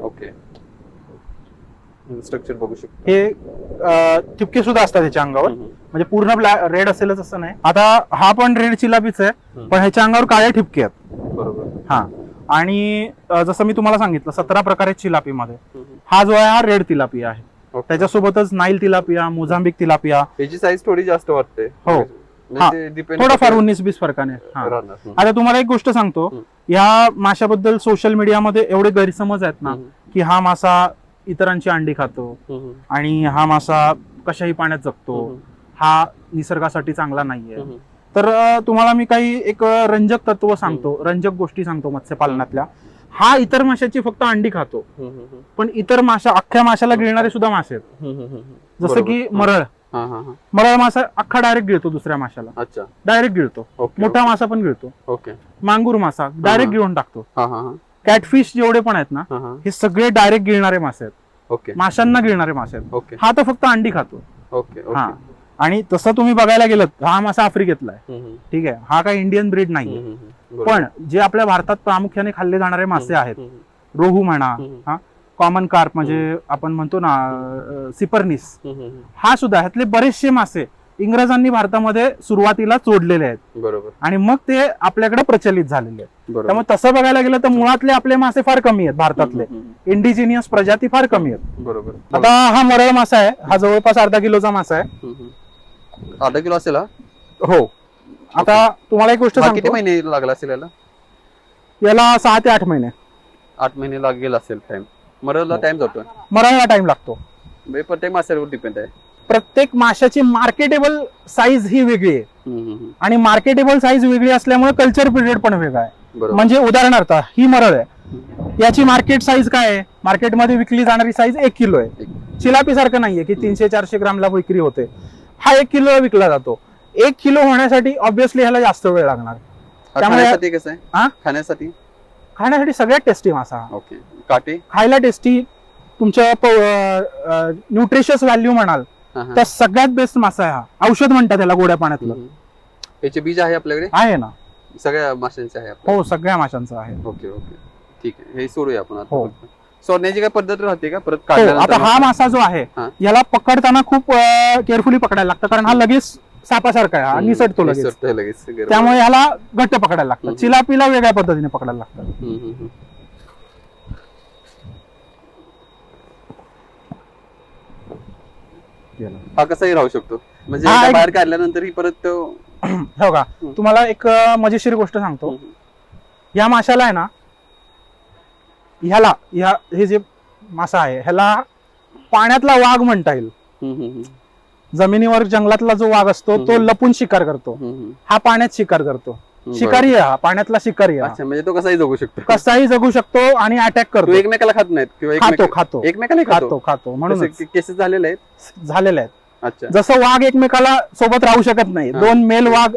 ओके. स्ट्रक्चर बघू शकतो. हे ठिपके सुद्धा असतात त्याच्या अंगावर. म्हणजे पूर्ण रेड असेलच असं नाही. आता हा पण रेड चिलापीच आहे पण ह्याच्या अंगावर काळे ठिपके आहेत. बरोबर. हा आणि जसं मी तुम्हाला सांगितलं 17 प्रकार आहेत चिलापीमध्ये. हा जो आहे हा रेड तिलापिया आहे. त्याच्यासोबतच नाईल तिलापिया, मोझांबिक तिलापिया. याची साईज थोडी जास्त वाटते. हो. थोडाफार 19-20 फरकाने. आता तुम्हाला एक गोष्ट सांगतो, या माशाबद्दल सोशल मीडियामध्ये एवढे गैरसमज आहेत ना की हा मासा इतरांची अंडी खातो आणि हा मासा कशाही पाण्यात जगतो, हा निसर्गासाठी चांगला नाहीये. तर तुम्हाला मी काही एक रंजक तत्व सांगतो, रंजक गोष्टी सांगतो मत्स्यपालनातल्या. हा इतर माशाची फक्त अंडी खातो पण इतर माशा, अख्ख्या माशाला गिळणारे सुद्धा मासे आहेत. जसं की मरळ. मरळ मासा अख्खा डायरेक्ट गिळतो दुसऱ्या माशाला. डायरेक्ट गिळतो. मोठा मासा पण गिळतो. मांगूर मासा डायरेक्ट गिळून टाकतो. कॅटफिश जेवढे पण आहेत ना हे सगळे डायरेक्ट गिळणारे मासे आहेत. माशांना गिळणारे मासे आहेत. हा तर फक्त अंडी खातो. हा. आणि तसं तुम्ही बघायला गेलं हा मासा आफ्रिकेतला आहे. ठीक आहे. हा काही इंडियन ब्रीड नाहीये. पण जे आपल्या भारतात प्रामुख्याने खाल्ले जाणारे मासे आहेत, रोहू म्हणा, कॉमन कार्प म्हणजे आपण म्हणतो ना सिपर्निस, हा सुद्धा ह्यातले बरेचसे मासे इंग्रजांनी भारतामध्ये सुरुवातीला चोडलेले आहेत. बरोबर. आणि मग ते आपल्याकडे प्रचलित झालेले आहेत. त्यामुळे तसं बघायला गेलं तर मुळातले आपले मासे फार कमी आहेत भारतातले. इंडिजिनियस प्रजाती फार कमी आहेत. बरोबर. आता हा मरळ मासा आहे, हा जवळपास अर्धा किलोचा मासा आहे. अर्धा किलो असेल? हो. आता तुम्हाला एक गोष्ट सांगतो, किती महिने लागला असेल याला? याला 6 ते 8 महिने. 8 महिने लागेल असेल टाइम. मरळला टाइम जातो? मरळला टाइम लागतो. प्रत्येक माशावर डिपेंड आहे. प्रत्येक माशाची मार्केटेबल साईज ही वेगळी आहे आणि मार्केटेबल साईज वेगळी असल्यामुळे कल्चर पिरियड पण वेगळा आहे. म्हणजे उदाहरणार्थ ही मरळ आहे, याची मार्केट साईज काय आहे? मार्केटमध्ये विकली जाणारी साईज 1 किलो आहे. चिलापी सारखं नाहीये की 300-400 ग्रामला विक्री होते. हा 1 किलो विकला जातो. 1 किलो होण्यासाठी ऑब्व्हियसली ह्याला जास्त वेळ लागणार. त्यामुळे कसं आहे खाण्यासाठी सगळ्यात टेस्टी मासा. ओके. काटे खायला टेस्टी, तुमच्या न्यूट्रिशियस व्हॅल्यू म्हणाल तर सगळ्यात बेस्ट मासा आहे हा. औषध म्हणतात त्याला गोड्या पाण्यातलं. याचे बीज आहे आपल्याकडे? आहे ना, सगळ्या माशांचे आहे? हो सगळ्या माशांचं आहे. ओके ओके ठीक आहे. हे सोडूया आपण आता. सोडण्याची काय पद्धत राहते का परत? आता हा मासा जो आहे याला पकडताना खूप केअरफुली पकडायला लागतं कारण हा लगेच सापासारखा आहे, निसटतो लगेच. त्यामुळे ह्याला घट्ट पकडायला लागतं. चिलापीला वेगळ्या पद्धतीने पकडायला लागतं. हा कसाही राहू शकतो म्हणजे बाहेर काढल्यानंतर ही परत हो का. तुम्हाला एक मजेशीर गोष्ट सांगतो, या माशाला आहे ना, ह्याला हे जे मासा आहे ह्याला पाण्यातला वाघ म्हणता येईल. जमिनीवर जंगलातला जो वाघ असतो तो लपून शिकार करतो, हा पाण्यात शिकार करतो. शिकारी आहे हा, पाण्यातला शिकारी आहे अच्छा, म्हणजे तो कसाही जगू शकतो. हा. कसाही जगू शकतो आणि अटॅक तो करतो. एकमेकाला खात नाहीत किंवा खातो एकमेकाला खातो खातो म्हणून केसेस झालेले आहेत. झालेले आहेत. अच्छा, जसं वाघ एकमेकाला सोबत राहू शकत नाही, हा. दोन मेल वाघ.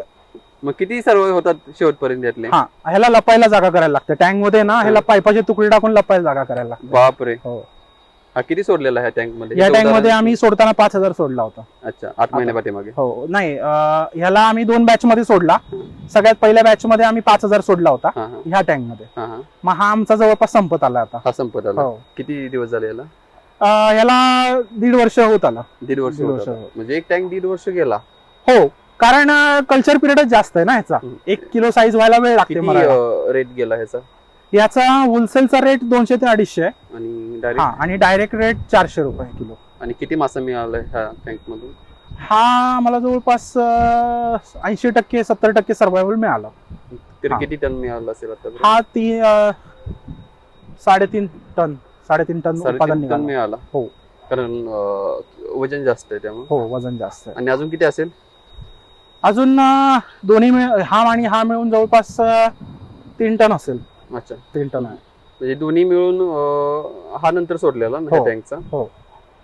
मग किती सर्व होतात शेवटपर्यंत यातले? हा, ह्याला लपायला जागा करायला लागते टँक मध्ये ना, ह्याला पाईपाचे तुकडे टाकून लपायला जागा करायला लागते. बापरे. हो. हा किती सोडलेला आहे टँक मध्ये? या टँक मध्ये आम्ही सोडताना 5,000 सोडला होता. अच्छा, 8 महिने पाठीमागे. हो, नाही ह्याला आम्ही 2 बॅच मध्ये सोडला. सगळ्यात पहिल्या बॅच मध्ये आम्ही 5,000 सोडला होता हा, हा. ह्या टँक मध्ये. हा, हा. मग हा आमचा जवळपास संपत आला आता. हा संपत आला. हो. किती दिवस झाले याला? ह्याला 1.5 वर्ष होत आला. 1.5 वर्ष दीड होत वर्ष आलं. हो. म्हणजे एक टँक 1.5 वर्ष गेला. हो, कारण कल्चर पिरियडच जास्त आहे ना ह्याचा. 1 किलो साईज व्हायला वेळ लागते मला. किती रेट गेला ह्याचा? याचा होलसेलचा रेट 200 ते 250 आहे. आणि हा, डायरेक्ट आणि डायरेक्ट रेट 400 रुपये किलो. आणि किती मासा मिळाला ह्या टँक मधून? हा मला जवळपास 80% 70% सर्वायवल मिळाला. तरी हा. किती टन मिळाला असेल आता? हा 3.5 टन 3.5 टन उत्पादन 3.5 टन निघालं. मिळाला. हो. कारण वजन जास्त आहे त्यामुळे. हो, वजन जास्त आहे. आणि अजून किती असेल? अजून दोन्ही हा आणि हा मिळून जवळपास 3 टन असेल. अच्छा, 3 टन आहे. म्हणजे दोन्ही मिळून हा नंतर सोडलेला ना हो. टँकचा? हो.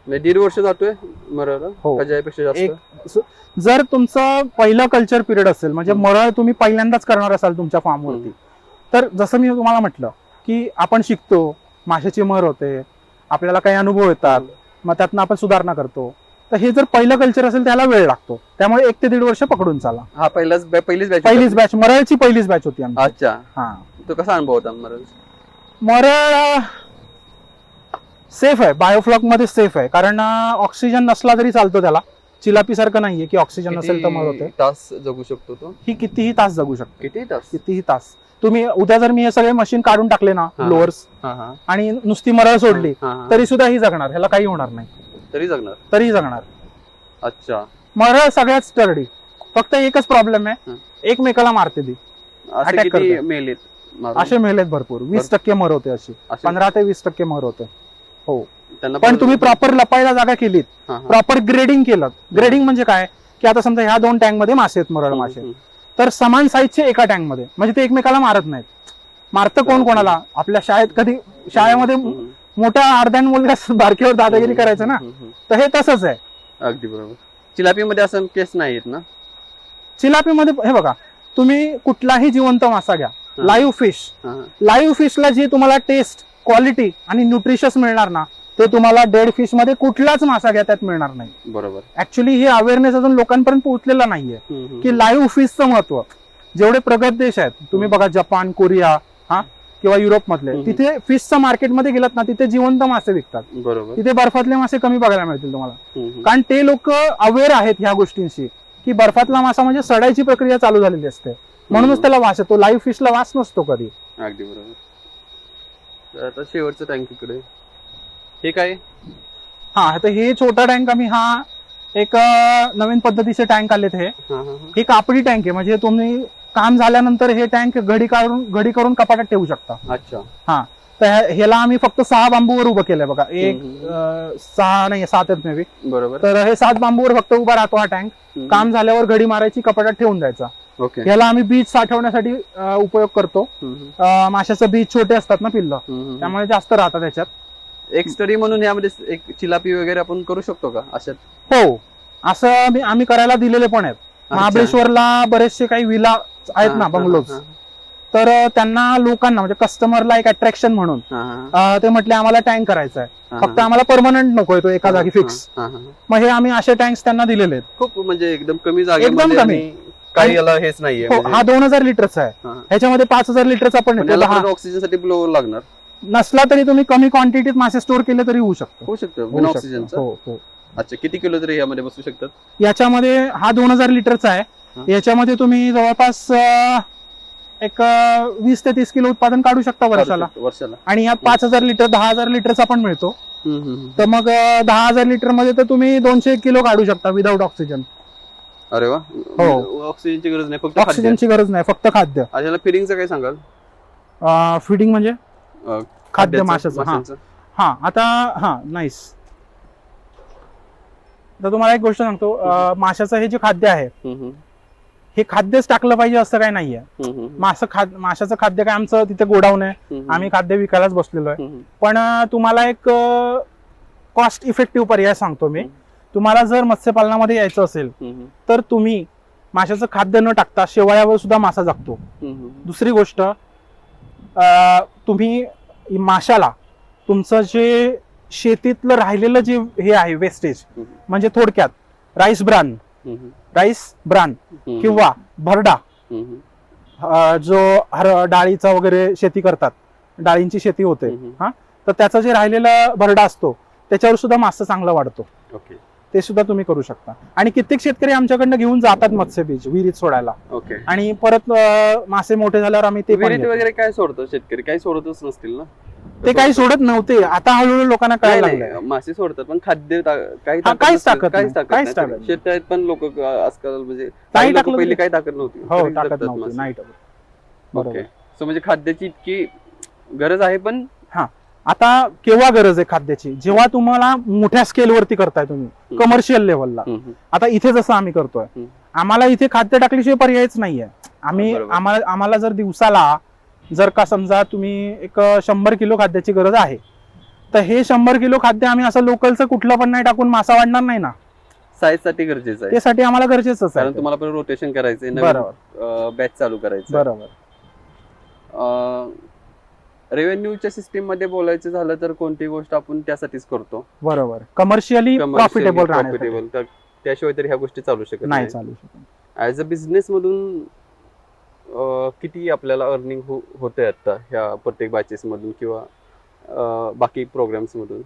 म्हणजे 1.5 वर्ष जातोय मरायला? हो. का ज्यापेक्षा जास्त? जर तुमचं पहिलं कल्चर पिरियड असेल, म्हणजे हम्म. मरळ तुम्ही पहिल्यांदाच करणार असाल तुमच्या फार्मवरती, तर जसं मी तुम्हाला म्हटलं की आपण शिकतो, माशाची मर होते, आपल्याला काही अनुभव येतात, मग त्यातनं आपण सुधारणा करतो. तर हे जर पहिलं कल्चर असेल त्याला वेळ लागतो. त्यामुळे 1 ते 1.5 वर्ष पकडून चाला. हा पहिलीच बॅच? पहिलीच बॅच, मरळची पहिलीच बॅच होती आमची. अच्छा. हा, तो कसा अनुभव होता मराल? मरळ सेफ आहे, बायोफ्लॉक मध्ये सेफ आहे. कारण ऑक्सिजन नसला तरी चालतो त्याला. चिलापी सारखं नाहीये की ऑक्सिजन नसेल तर मर होते. किती तास जगू शकतो तो? ही कितीही तास जगू शकते. किती तास? कितीही तास. तुम्ही उद्या जर मी हे सगळे मशीन काढून टाकले ना, हा. लोअर्स, हा, हा. आणि नुसती मरळ सोडली हा, हा. तरी सुद्धा ही जगणार, ह्याला काही होणार नाही. तरी जगणार? तरी जगणार. अच्छा. मरळ सगळ्यात स्टर्डी. फक्त एकच प्रॉब्लेम आहे, एकमेकाला मारते ती. असे Attack किती करते. मेलेत मारून? असे मेलेत भरपूर. 20% मर होते अशी. असे? 15 ते 20% मर होते. हो. त्यांना पण तुम्ही प्रॉपर लपायला जागा केलीत, हा, हा. प्रॉपर ग्रेडिंग केलं. ग्रेडिंग म्हणजे काय, की आता समजा ह्या 2 टँक मध्ये मासे आहेत, मरळ मासे, हम्म, तर समान साईजचे एका टँक मध्ये, म्हणजे ते एकमेकाला मारत नाहीत. मारतं कोण कोणाला? आपल्या शाळेत कधी शाळेमध्ये हम्म. मोठ्या अर्ध्यान मुलगा बारकीवर दादागिरी करायचं ना, हम्म. तर हे तसंच आहे. अगदी बरोबर. चिलापी मध्ये असं केस नाही येत ना? चिलापीमध्ये हे बघा, तुम्ही कुठलाही जिवंत मासा घ्या, हा. लाईव्ह फिश, हा, हा. लाईव्ह फिशला जी तुम्हाला टेस्ट, क्वालिटी आणि न्यूट्रिशियस मिळणार ना, ते तुम्हाला डेड फिश मध्ये कुठलाच मासा घ्या त्यात मिळणार नाही. बरोबर. ऍक्च्युली हे अवेअरनेस अजून लोकांपर्यंत पोहोचलेला नाहीये की लाईव्ह फिशचं महत्व. जेवढे प्रगत देश आहेत, तुम्ही बघा जपान, कोरिया, हा, किंवा युरोप मधले, तिथे फिशचं मार्केटमध्ये गेलात ना, तिथे जिवंत मासे विकतात. बरोबर. तिथे बर्फातले मासे कमी बघायला मिळतील तुम्हाला. हम्म. कारण ते लोक अवेअर आहेत ह्या गोष्टींशी, की बर्फातला मासा म्हणजे सडायची प्रक्रिया चालू झालेली असते, म्हणूनच त्याला वास येतो. लाईव्ह फिशला वास नसतो कधी. अगदी बरोबर. तर आता शेवटचं टँक इकडे, हे काय? हा, तर हे छोटा टँक आम्ही, हा एक नवीन पद्धतीचे टँक आलेत. हा, हा, हा. हे कापडी टँक आहे, म्हणजे तुम्ही काम झाल्यानंतर हे टँक घडी करून कपाटात ठेवू शकता. अच्छा. हा, तर ह्याला आम्ही फक्त 6 बांबूवर उभं केलंय बघा. 6 नाही 7 आहेत मे बी. बरोबर. तर हे 7 बांबूवर फक्त उभा राहतो हा टँक. काम झाल्यावर घडी मारायची, कपाटात ठेवून द्यायचा. ओके. ह्याला आम्ही बीज साठवण्यासाठी उपयोग करतो. माशाचं बीज छोटे असतात ना पिल्लं, त्यामुळे जास्त राहतात त्याच्यात. एक स्टडी म्हणून यामध्ये एक चिलापी वगैरे आपण करू शकतो का अशात? हो, असं आम्ही करायला दिलेले पण आहेत. महाबळेश्वरला बरेचसे काही विला आहेत ना, बंगलोज, तर त्यांना लोकांना म्हणजे कस्टमरला एक अट्रॅक्शन म्हणून ते म्हटले आम्हाला टँक करायचा आहे, फक्त आम्हाला परमनंट नकोय तो एका जागी फिक्स. मग हे आम्ही असे टँक्स त्यांना दिलेले आहेत. खूप म्हणजे एकदम कमी एकदम जागेमध्ये कमी. आणि काही याला हेच नाहीये. हो, हा 2000 लिटरचा आहे. ह्याच्यामध्ये 5000 लिटरचा पण येतो. ऑक्सिजन साठी ब्लोअर लागणार नसला तरी तुम्ही कमी क्वांटिटीत मासे स्टोअर केले तरी होऊ शकतो. होऊ शकतं होऊ बिना शकतं. ऑक्सिजनचं? हो हो. अच्छा, किती किलो तरी यामध्ये बसू शकतात? याच्यामध्ये हा 2000 लिटरचा आहे. याच्यामध्ये तुम्ही जवळपास एक 20 ते 30 किलो उत्पादन काढू शकता वर्षाला. आणि यात 5000 लिटर 10000 लिटरचा पण मिळतो. तर मग 10000 लिटर मध्ये तर तुम्ही 200 किलो काढू शकता विदाऊट ऑक्सिजन. अरे वा. हो. ऑक्सिजनची गरज नाही, फक्त ऑक्सिजनची गरज नाही, फक्त खाद्य. याला फिडिंगचं काय सांगाल? फिडिंग म्हणजे खाद्य माशाचं? माशाचं. हा, आता हा नाईस. तर तुम्हाला एक गोष्ट सांगतो, माशाचं हे जे खाद्य आहे हे खाद्यच टाकलं पाहिजे असं काही नाहीये. माशाचं खाद्य काय आमचं तिथे गोडाऊन आहे, आम्ही खाद्य विकायलाच बसलेलो आहे. पण तुम्हाला एक कॉस्ट इफेक्टिव्ह पर्याय सांगतो मी. तुम्हाला जर मत्स्यपालनामध्ये यायचं असेल तर तुम्ही माशाचं खाद्य न टाकता शेवाळ्यावर सुद्धा मासा जगतो. दुसरी गोष्ट, तुम्ही माशाला तुमचं जे शेतीतलं राहिलेलं जे हे आहे वेस्टेज, म्हणजे थोडक्यात राईस ब्रान किंवा भरडा, जो डाळीचा वगैरे शेती करतात, डाळींची शेती होते हा, तर त्याचं जे राहिलेला भरडा असतो त्याच्यावर सुद्धा मासा चांगला वाढतो. ते सुद्धा तुम्ही करू शकता. आणि कित्येक शेतकरी आमच्याकडनं घेऊन जातात मत्स्यबीज विहिरीत सोडायला, आणि परत मासे मोठे झाल्यावर आम्ही ते वगैरे काय सोडतो शेतकरी, काही सोडतच नसतील ना? ते काही सोडत नव्हते, आता हळूहळू लोकांना कळायला लागलं. मासे सोडतात पण खाद्य काहीच टाकत शेतात पण लोक आजकाल म्हणजे काही टाकलं पहिली काही टाकत नव्हती. हो, टाकत नव्हती, नाही टाकत. बरोबर. सो म्हणजे खाद्याची इतकी गरज आहे. पण आता केव्हा गरज आहे खाद्याची? जेव्हा तुम्हाला मोठ्या स्केलवरती करताय तुम्ही, कमर्शियल लेवलला. आता इथे जसं आम्ही करतोय, आम्हाला इथे खाद्य टाकल्याशिवाय पर्यायच नाहीये. आम्हाला जर दिवसाला जर का समजा तुम्ही एक 100 किलो खाद्याची गरज आहे, तर हे 100 किलो खाद्य आम्ही असं लोकलचं कुठलं पण नाही टाकून मासा वाढणार नाही ना. साईज साठी गरजेचं आहे, त्यासाठी आम्हाला गरजेचं आहे, कारण तुम्हाला पण रोटेशन करायचंय, नवीन बॅच चालू करायचं. बरोबर. रेव्हेन्यूच्या सिस्टीम मध्ये बोलायचं झालं तर कोणती गोष्ट आपण त्यासाठीच करतो. बरोबर. कमर्शियली प्रॉफिटेबल त्याशिवाय तरी ह्या गोष्टी चालू शकत नाही. चालू शकत ऍज अ बिझनेस मधून किती आपल्याला अर्निंग होते आता ह्या प्रत्येक बॅचेस मधून किंवा बाकी प्रोग्राम्स मधून?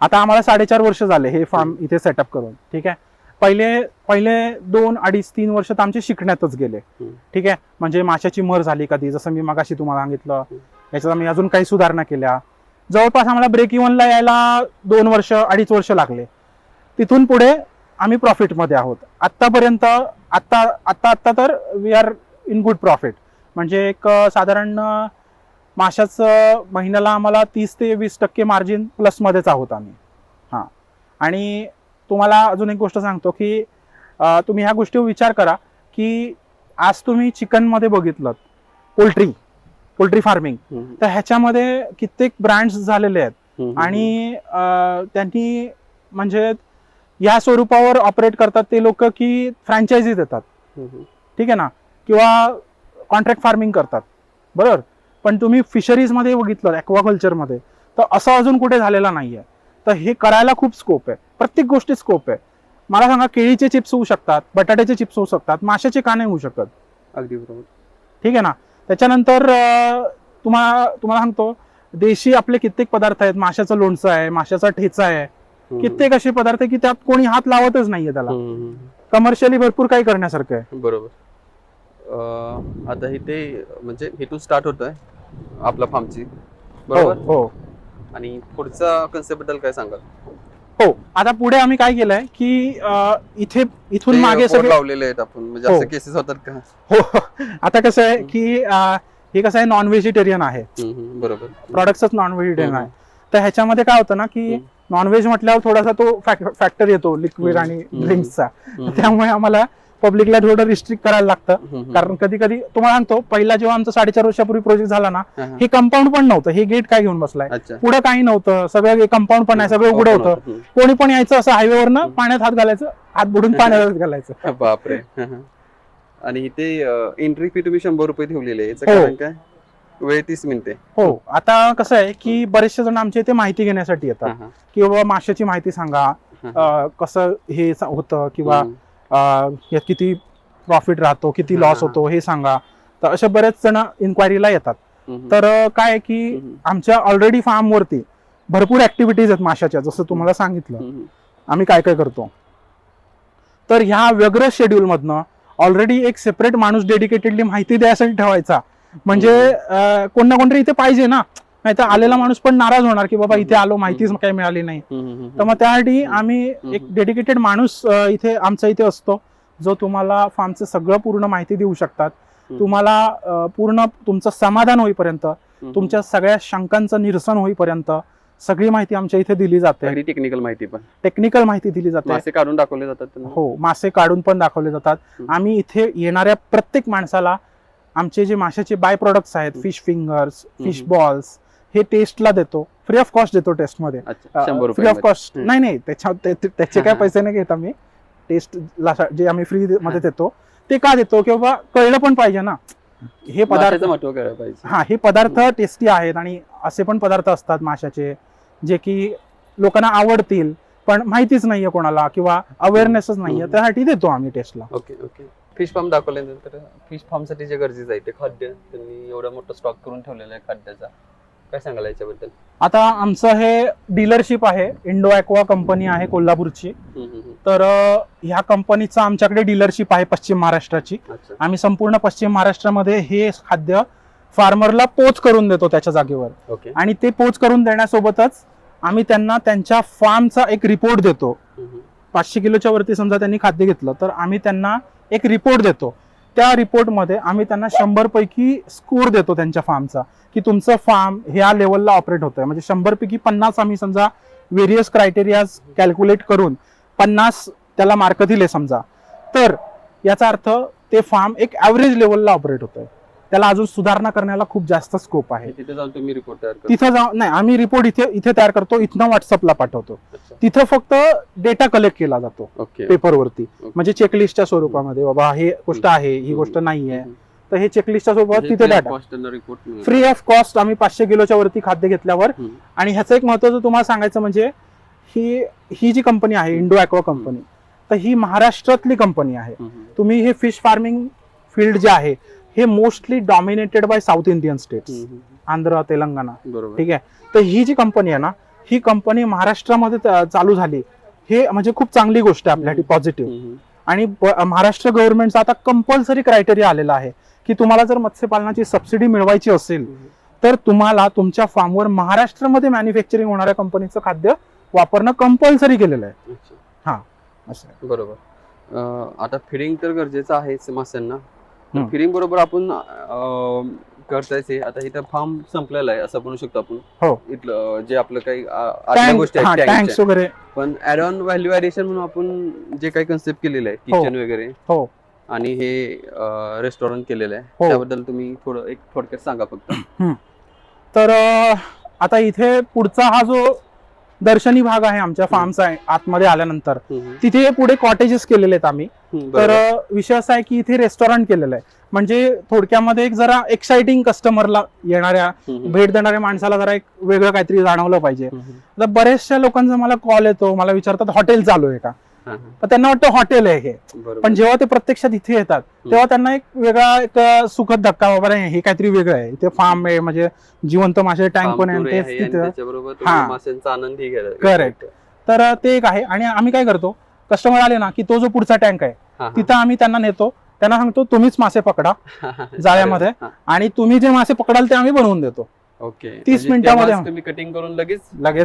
आता आम्हाला 4.5 वर्ष झाले हे फार्म इथे सेटअप करून. ठीक आहे. पहिले 2, 2.5, 3 वर्ष तर आमचे शिकण्यातच गेले. ठीक आहे. म्हणजे माशाची मर झाली कधी, जसं मी मगाशी तुम्हाला सांगितलं, याच्यात आम्ही अजून काही सुधारणा केल्या. जवळपास आम्हाला ब्रेक इव्हनला यायला 2 वर्ष 2.5 वर्ष लागले. तिथून पुढे आम्ही प्रॉफिटमध्ये आहोत आतापर्यंत. आता तर we are in good profit. म्हणजे एक साधारण माशाचं महिन्याला आम्हाला 30 ते 20% मार्जिन प्लसमध्येच आहोत आम्ही. आणि तुम्हाला अजून एक गोष्ट सांगतो की तुम्ही ह्या गोष्टीवर विचार करा की आज तुम्ही चिकनमध्ये बघितलं, पोल्ट्री फार्मिंग, तर ह्याच्यामध्ये कित्येक ब्रँड्स झालेले आहेत, आणि त्यांनी म्हणजे या स्वरूपावर ऑपरेट करतात ते लोक की फ्रँचायझी देतात. ठीक आहे ना, किंवा कॉन्ट्रॅक्ट फार्मिंग करतात. बरोबर. पण तुम्ही फिशरीजमध्ये बघितलं, ॲक्वाकल्चरमध्ये, तर असं अजून कुठे झालेलं नाहीये. तर हे करायला खूप स्कोप आहे, प्रत्येक गोष्टीत स्कोप आहे. मला सांगा, केळीचे चिप्स होऊ शकतात, बटाट्याचे चिप्स होऊ शकतात, माशाचे का नाही होऊ शकत? अगदी बरोबर. ठीक आहे ना. त्याच्यानंतर तुम्हाला सांगतो, देशी आपले कित्येक पदार्थ आहेत. माशाचं लोणचं आहे, माशाचा ठेचा आहे, कित्येक असे पदार्थ आहे की त्यात कोणी हात लावतच नाहीये. त्याला कमर्शियली भरपूर काही करण्यासारखं आहे. बरोबर. आता इथे म्हणजे इथून स्टार्ट होतोय आपला फार्मची, बरोबर? हो. आणि पुढचा कन्सेप्ट बद्दल काय सांगाल? हो. आता पुढे आम्ही काय केलंय की इथून मागे सगळे लावलेले आहेत आपण, म्हणजे असे केसेस होतात का? हो. आता कसं आहे की हे कसं आहे, नॉन व्हेजिटेरियन आहे. बरोबर. प्रॉडक्ट्सच नॉन व्हेजिटेरियन आहे. तर ह्याच्यामध्ये काय होतं ना की नॉनव्हेज म्हटल्यावर थोडासा तो फॅक्टर येतो लिक्विड आणि ड्रिंक्सचा. त्यामुळे आम्हाला पब्लिकला थोडं रिस्ट्रिक्ट करायला लागतं. कारण कधी तुम्हाला सांगतो, पहिला जेव्हा आमचा 4.5 वर्षापूर्वी प्रोजेक्ट झाला ना, हे कंपाऊंड पण नव्हतं. हे गेट काय घेऊन बसलाय, पुढे काही नव्हतं, सगळं कंपाऊंड पण आहे, सगळं उघडं होतं. कोणी पण यायचं असं हायवेवरनं, पाण्यात हात घालायचं, हात बुडून पाण्यात घालायचं. बापरे. आणि इथे एंट्री फी तुम्ही 100 रुपये ठेवलेली आहे, याचं कारण काय? वेळ 30 मिनिटे. हो. आता कसं आहे की बरेचसे जण आमच्या इथे माहिती घेण्यासाठी येतात की बाबा माशाची माहिती सांगा, कसं हे होतं, किंवा यात किती प्रॉफिट राहतो, किती लॉस होतो हे सांगा. तर अशा बरेच जण इन्क्वायरीला येतात. तर काय की आमच्या ऑलरेडी फार्मवरती भरपूर ऍक्टिव्हिटीज आहेत माशाच्या, जसं तुम्हाला सांगितलं आम्ही काय काय करतो. तर ह्या व्यग्र शेड्यूल मधनं ऑलरेडी एक सेपरेट माणूस डेडिकेटेडली माहिती द्यायसाठी ठेवायचा. म्हणजे कोण ना कोणतरी इथे पाहिजे ना, नाही तर आलेला माणूस पण नाराज होणार की बाबा इथे आलो, माहितीच काही मिळाली नाही. तर मग त्यासाठी आम्ही एक डेडिकेटेड माणूस इथे आमच्या इथे असतो, जो तुम्हाला फार्मचं सगळं पूर्ण माहिती देऊ शकतात. तुम्हाला पूर्ण तुमचं समाधान होईपर्यंत, तुमच्या सगळ्या शंकांचं निरसन होईपर्यंत सगळी माहिती आमच्या इथे दिली जाते. अगदी टेक्निकल माहिती पण, टेक्निकल माहिती दिली जाते. मासे काढून दाखवले जातात त्यांना. हो, मासे काढून पण दाखवले जातात. आम्ही इथे येणाऱ्या प्रत्येक माणसाला आमचे जे माशाचे बाय प्रोडक्ट्स आहेत, फिश फिंगर्स, फिश बॉल्स, हे टेस्टला देतो. फ्री ऑफ कॉस्ट देतो टेस्टमध्ये. अच्छा, 100 फ्री ऑफ रुपये. कॉस्ट नाही, त्याचे काय पैसे नाही घेत आम्ही. टेस्टला जे आम्ही फ्री मध्ये देतो ते का देतो की बाबा कळलं पण पाहिजे ना हे पदार्थ. माशाचं महत्त्व कळलं पाहिजे. हा, हे पदार्थ टेस्टी आहेत आणि असे पण पदार्थ असतात माशाचे जे की लोकांना आवडतील पण माहितीच नाहीये कोणाला किंवा अवेअरनेसच नाहीये, त्यासाठी देतो आम्ही टेस्टला. Okay okay. फिश फार्म दाखवल्यानंतर फिश फार्म साठी जे गरजेचं आहे ते खाद्य त्यांनी एवढा मोठा स्टॉक करून ठेवलेला आहे खाद्याचा, काय सांगाल याच्याबद्दल? आता आमचं हे डीलरशिप आहे, इंडो ॲक्वा कंपनी आहे कोल्हापूरची. तर ह्या कंपनीचं आमच्याकडे डीलरशिप आहे पश्चिम महाराष्ट्राची. अच्छा. आम्ही संपूर्ण पश्चिम महाराष्ट्रामध्ये हे खाद्य फार्मरला पोच करून देतो त्याच्या जागेवर. ओके. आणि ते पोच करून देण्यासोबतच आम्ही त्यांना त्यांच्या फार्मचा एक रिपोर्ट देतो. 500 किलोच्या वरती समजा त्यांनी खाद्य घेतलं तर आम्ही त्यांना एक रिपोर्ट देतो. त्या रिपोर्टमध्ये आम्ही त्यांना 100 पैकी स्कोर देतो त्यांच्या फार्मचा, की तुमचं फार्म ह्या लेवलला ऑपरेट होतंय. म्हणजे 100 पैकी 50 आम्ही समजा व्हेरियस क्रायटेरियाज कॅल्क्युलेट करून 50 त्याला मार्क दिले समजा, तर याचा अर्थ ते फार्म एक ऍव्हरेज लेवलला ऑपरेट होतंय. त्याला अजून सुधारणा करण्याला खूप जास्त स्कोप आहे. तिथे जाऊन तुम्ही रिपोर्ट तयार करता? तिथं जाऊन नाही, आम्ही रिपोर्ट इथे तयार करतो, इथनं व्हॉट्सअपला पाठवतो. तिथं फक्त डेटा कलेक्ट केला जातो पेपरवरती, म्हणजे चेकलिस्टच्या स्वरूपामध्ये. बाबा हे गोष्ट आहे, ही गोष्ट नाहीये, तर हे चेकलिस्टच्या स्वरूपात तिथे डाटा फ्री ऑफ कॉस्ट आम्ही 500 किलोच्या वरती खाद्य घेतल्यावर. आणि ह्याचं एक महत्त्वाचं तुम्हाला सांगायचं म्हणजे ही जी कंपनी आहे इंडो ॲक्वा कंपनी, तर ही महाराष्ट्रातली कंपनी आहे. तुम्ही हे फिश फार्मिंग फील्ड जे आहे हे mostly dominated by south Indian states, Andhra, Telangana. ठीक आहे. तर ही जी कंपनी आहे ना, ही कंपनी महाराष्ट्रामध्ये चालू झाली, हे म्हणजे खूप चांगली गोष्ट आहे आपल्यासाठी, पॉझिटिव्ह. आणि महाराष्ट्र गव्हर्नमेंटचा आता कंपल्सरी क्रायटेरिया आलेला आहे की तुम्हाला जर मत्स्यपालनाची सबसिडी मिळवायची असेल तर तुम्हाला तुमच्या फार्मवर महाराष्ट्रामध्ये मॅन्युफॅक्चरिंग होणाऱ्या कंपनीचं खाद्य वापरणं कंपल्सरी केलेलं आहे. हा, असं. बरोबर. आता फिडिंग तर गरजेचं आहे माशांना. फिडिंग बरोबर आपण करतायचे. आता इथं फार्म संपलेला आहे असं म्हणू शकतो आपण. हो. इथलं जे आपलं काही आतल्या गोष्टी आहेत टँक्स वगैरे, पण ऍड ऑन व्हॅल्यू ऍडिशन म्हणून आपण जे काही कन्सेप्ट केलेलं आहे, किचन वगैरे, हो, आणि हे रेस्टॉरंट केलेलं आहे, हो, त्याबद्दल तुम्ही थोडक्यात सांगा फक्त. तर आता इथे पुढचा हा जो दर्शनी भाग आहे आमच्या फार्मचा आतमध्ये आल्यानंतर, तिथे पुढे कॉटेजेस केलेले आहेत आम्ही. तर विषय असा आहे की इथे रेस्टॉरंट केलेलं आहे, म्हणजे थोडक्यामध्ये एक जरा एक्साइटिंग कस्टमरला येणाऱ्या भेट देणाऱ्या माणसाला जरा एक वेगळं काहीतरी जाणवलं पाहिजे. आता बऱ्याचशा लोकांचा मला कॉल येतो, मला विचारतात हॉटेल चालू आहे का, तर त्यांना वाटतं हॉटेल आहे हे. पण जेव्हा ते प्रत्यक्षात इथे येतात तेव्हा त्यांना एक वेगळा एक सुखद धक्का, बाबा हे काहीतरी वेगळं आहे. इथे फार्म आहे, म्हणजे जिवंत मासे टँक पण आहे तिथे. करेक्ट. तर ते एक आहे. आणि आम्ही काय करतो, कस्टमर आले ना की तो जो पुढचा टँक आहे तिथं आम्ही त्यांना नेतो, त्यांना सांगतो तुम्हीच मासे पकडा जाळ्यामध्ये आणि तुम्ही जे मासे पकडाल ते आम्ही बनवून देतो. ओके. 30 मिनिटांमध्ये तुम्ही कटिंग करून लगेच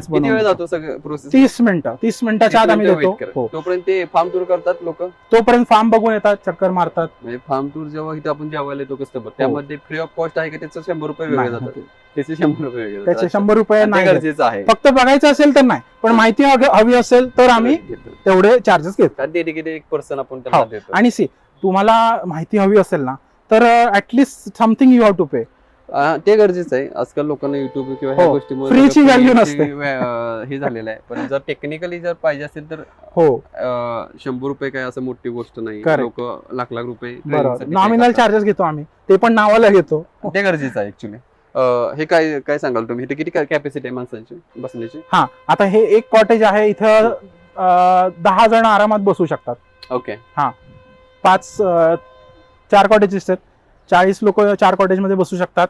किती वेळ जातो सगळं प्रोसेस? 30 मिनिटाच्या आत आम्ही देतो. तोपर्यंत ते फार्म टूर करतात लोक, तोपर्यंत फार्म बघून येतात, चक्कर मारतात. म्हणजे फार्म टूर जेव्हा इथे आपण जेवायला येतो कस्टमर, त्यामध्ये फ्री ऑफ कॉस्ट आहे का त्याचं 100 रुपये वेगळे जातात? त्याचे 100 रुपये वेगळे त्याचे 100 रुपये नाही गरजेचं आहे. फक्त बघायचं असेल तर नाही, पण माहिती हवी असेल तर आम्ही तेवढे चार्जेस घेतो. डेडिकेटेड एक पर्सन आपण त्यांना देतो. आणि तुम्हाला माहिती हवी असेल ना तर at least something you have to pay. ते गरजेचं आहे. आजकाल लोकांना युट्यूब किंवा ह्या गोष्टीमुळे फ्रीची व्हॅल्यू नसते, हे झालेलं आहे. पण जर टेक्निकली जर पाहिजे असेल तर हो, 100 रुपये काय असं मोठी गोष्ट नाही. लोक लाख रुपये नॉमिनल चार्जेस घेतो आम्ही, ते पण नावाला घेतो. ते गरजेचं आहे ऍक्च्युली. हे काय सांगाल तुम्ही, इथे किती कॅपॅसिटी आहे माणसांची बसण्याची? हा, आता हे एक कॉटेज आहे, इथं 10 जण आरामात बसू शकतात. ओके. हा, 4 कॉटेजेस आहेत, 40 लोक 4 कॉटेज मध्ये बसू शकतात.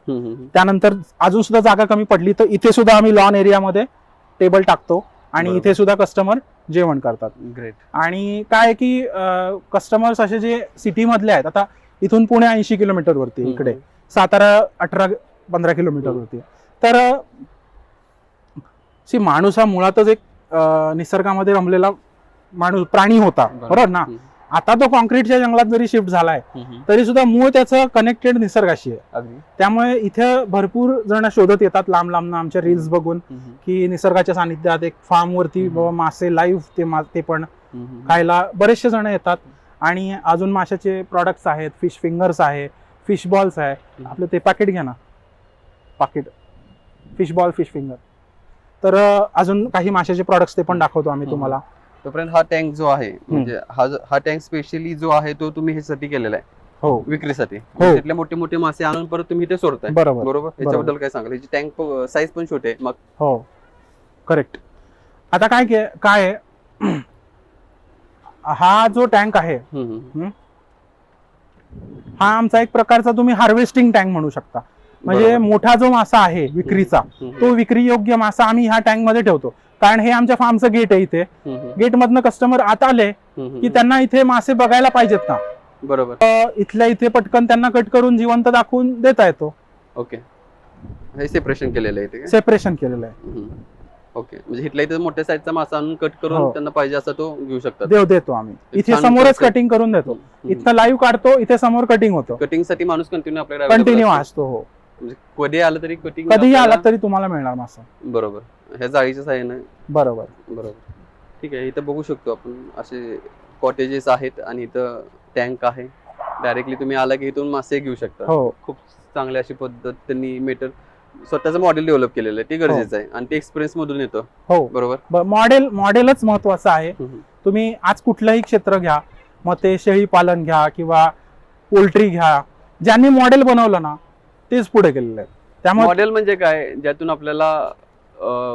त्यानंतर अजून सुद्धा जागा कमी पडली तर इथे सुद्धा आम्ही लॉन एरियामध्ये टेबल टाकतो आणि इथे सुद्धा कस्टमर जेवण करतात. ग्रेट. आणि काय की कस्टमर्स असे जे सिटी मधले आहेत, आता इथून पुणे 80 किलोमीटर वरती, इकडे सातारा 18-15 किलोमीटर वरती. तर माणूस हा मुळातच एक निसर्गामध्ये रमलेला प्राणी होता, बरोबर ना. आता तो कॉन्क्रीटच्या जंगलात जरी शिफ्ट झालाय तरी सुद्धा मूळ त्याचं कनेक्टेड निसर्गाशी आहे. अगदी. त्यामुळे इथे भरपूर जण शोधत येतात लांब लांब आमच्या रील्स बघून की निसर्गाच्या सानिध्यात एक फार्म वरती बाबा मासे लाईव्ह ते पण खायला बरेचसे जण येतात. आणि अजून माशाचे प्रॉडक्ट्स आहेत, फिश फिंगर्स आहे, फिश बॉल्स आहे. आपलं ते पॅकेट घ्या ना, पाकिट फिश बॉल, फिश फिंगर. तर अजून काही माशाचे प्रॉडक्ट्स ते पण दाखवतो आम्ही तुम्हाला. तोपर्यंत हा टँक जो आहे म्हणजे हा टँक स्पेशली जो आहे तो तुम्ही ह्यासाठी केलेला आहे. हो, विक्रीसाठी. हो. तिथले मोठे मोठे मासे आणून परत तुम्ही इथे सोडताय. बरोबर बरोबर. याच्याबद्दल काय सांगाल? याची टँक साईज पण छोटे आहे. मग हो, करेक्ट. आता काय आहे, हा जो टँक आहे हा आमचा एक प्रकारचा तुम्ही हार्वेस्टिंग टँक म्हणू शकता. म्हणजे बरोबर. मोठा जो मासा आहे विक्रीचा, तो विक्री योग्य मासा आम्ही ह्या टँक मध्ये ठेवतो. कारण हे आमच्या फार्मचं गेट आहे. इथे गेट मधनं कस्टमर आत आले की त्यांना इथे मासे बघायला पाहिजेत ना. बरोबर. इथल्या इथे पटकन त्यांना कट करून जिवंत दाखवून देता येतो. ओके. हे सेपरेशन केलेलं आहे. सेपरेशन केलेलं आहे. ओके. म्हणजे इथल्या इथे मोठ्या साईजचा मासा आणून कट करून हो. त्यांना पाहिजे असा तो घेऊ शकतात. देतो आम्ही. इथे छान समोरच concept. कटिंग करून देतो. इथं लाईव्ह काढतो, इथे समोर कटिंग होतं. कटिंग साठी माणूस कंटिन्यू आपल्याकडे कंटिन्यू असतो. हो, म्हणजे कधी आलं तरी कटिंग कधीही आला तरी तुम्हाला मिळणार मासा. बरोबर. ह्या जाळीच्या साह्याने. बरोबर. ठीक आहे. इथं बघू शकतो आपण असे कॉटेजेस आहेत आणि इथं टँक आहे. डायरेक्टली तुम्ही आला की इथून मासे घेऊ शकता. हो, खूप चांगली अशी पद्धत त्यांनी स्वतःचं मॉडेल डेव्हलप केलेलं आहे. ते गरजेचं आहे आणि ते एक्सपिरियन्स मधून येतो. हो, बरोबर. मॉडेलच महत्वाचं आहे. तुम्ही आज कुठलंही क्षेत्र घ्या, मग ते शेळी पालन घ्या किंवा पोल्ट्री घ्या, ज्यांनी मॉडेल बनवलं ना तेच पुढे गेलेलं आहे. त्यामुळे मॉडेल म्हणजे काय? ज्यातून आपल्याला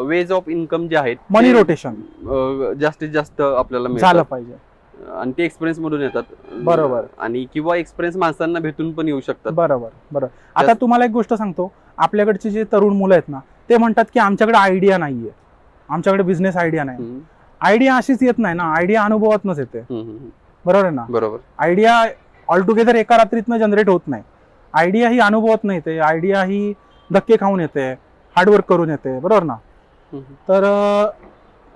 वेज ऑफ इन्कम जे आहेत मनी रोटेशन जास्तीत जास्त आपल्याला झालं मिळतात पाहिजे. आणि ते एक्सपिरियन्स मधून येतात. बरोबर. आणि किंवा एक्सपिरियन्स माणसांना भेटून पण येऊ शकतात. बरोबर. आता तुम्हाला एक गोष्ट सांगतो, आपल्याकडचे जे तरुण मुलं आहेत ना ते म्हणतात की आमच्याकडे आयडिया नाहीये, आमच्याकडे बिझनेस आयडिया नाही. आयडिया अशीच येत नाही ना, आयडिया अनुभवातूनच येते. बरोबर आहे ना. बरोबर. आयडिया ऑलटुगेदर एका रात्रीतनं जनरेट होत नाही. आयडिया ही अनुभवात नाही येते. आयडिया ही धक्के खाऊन येते, हार्डवर्क करून येते. बरोबर ना. तर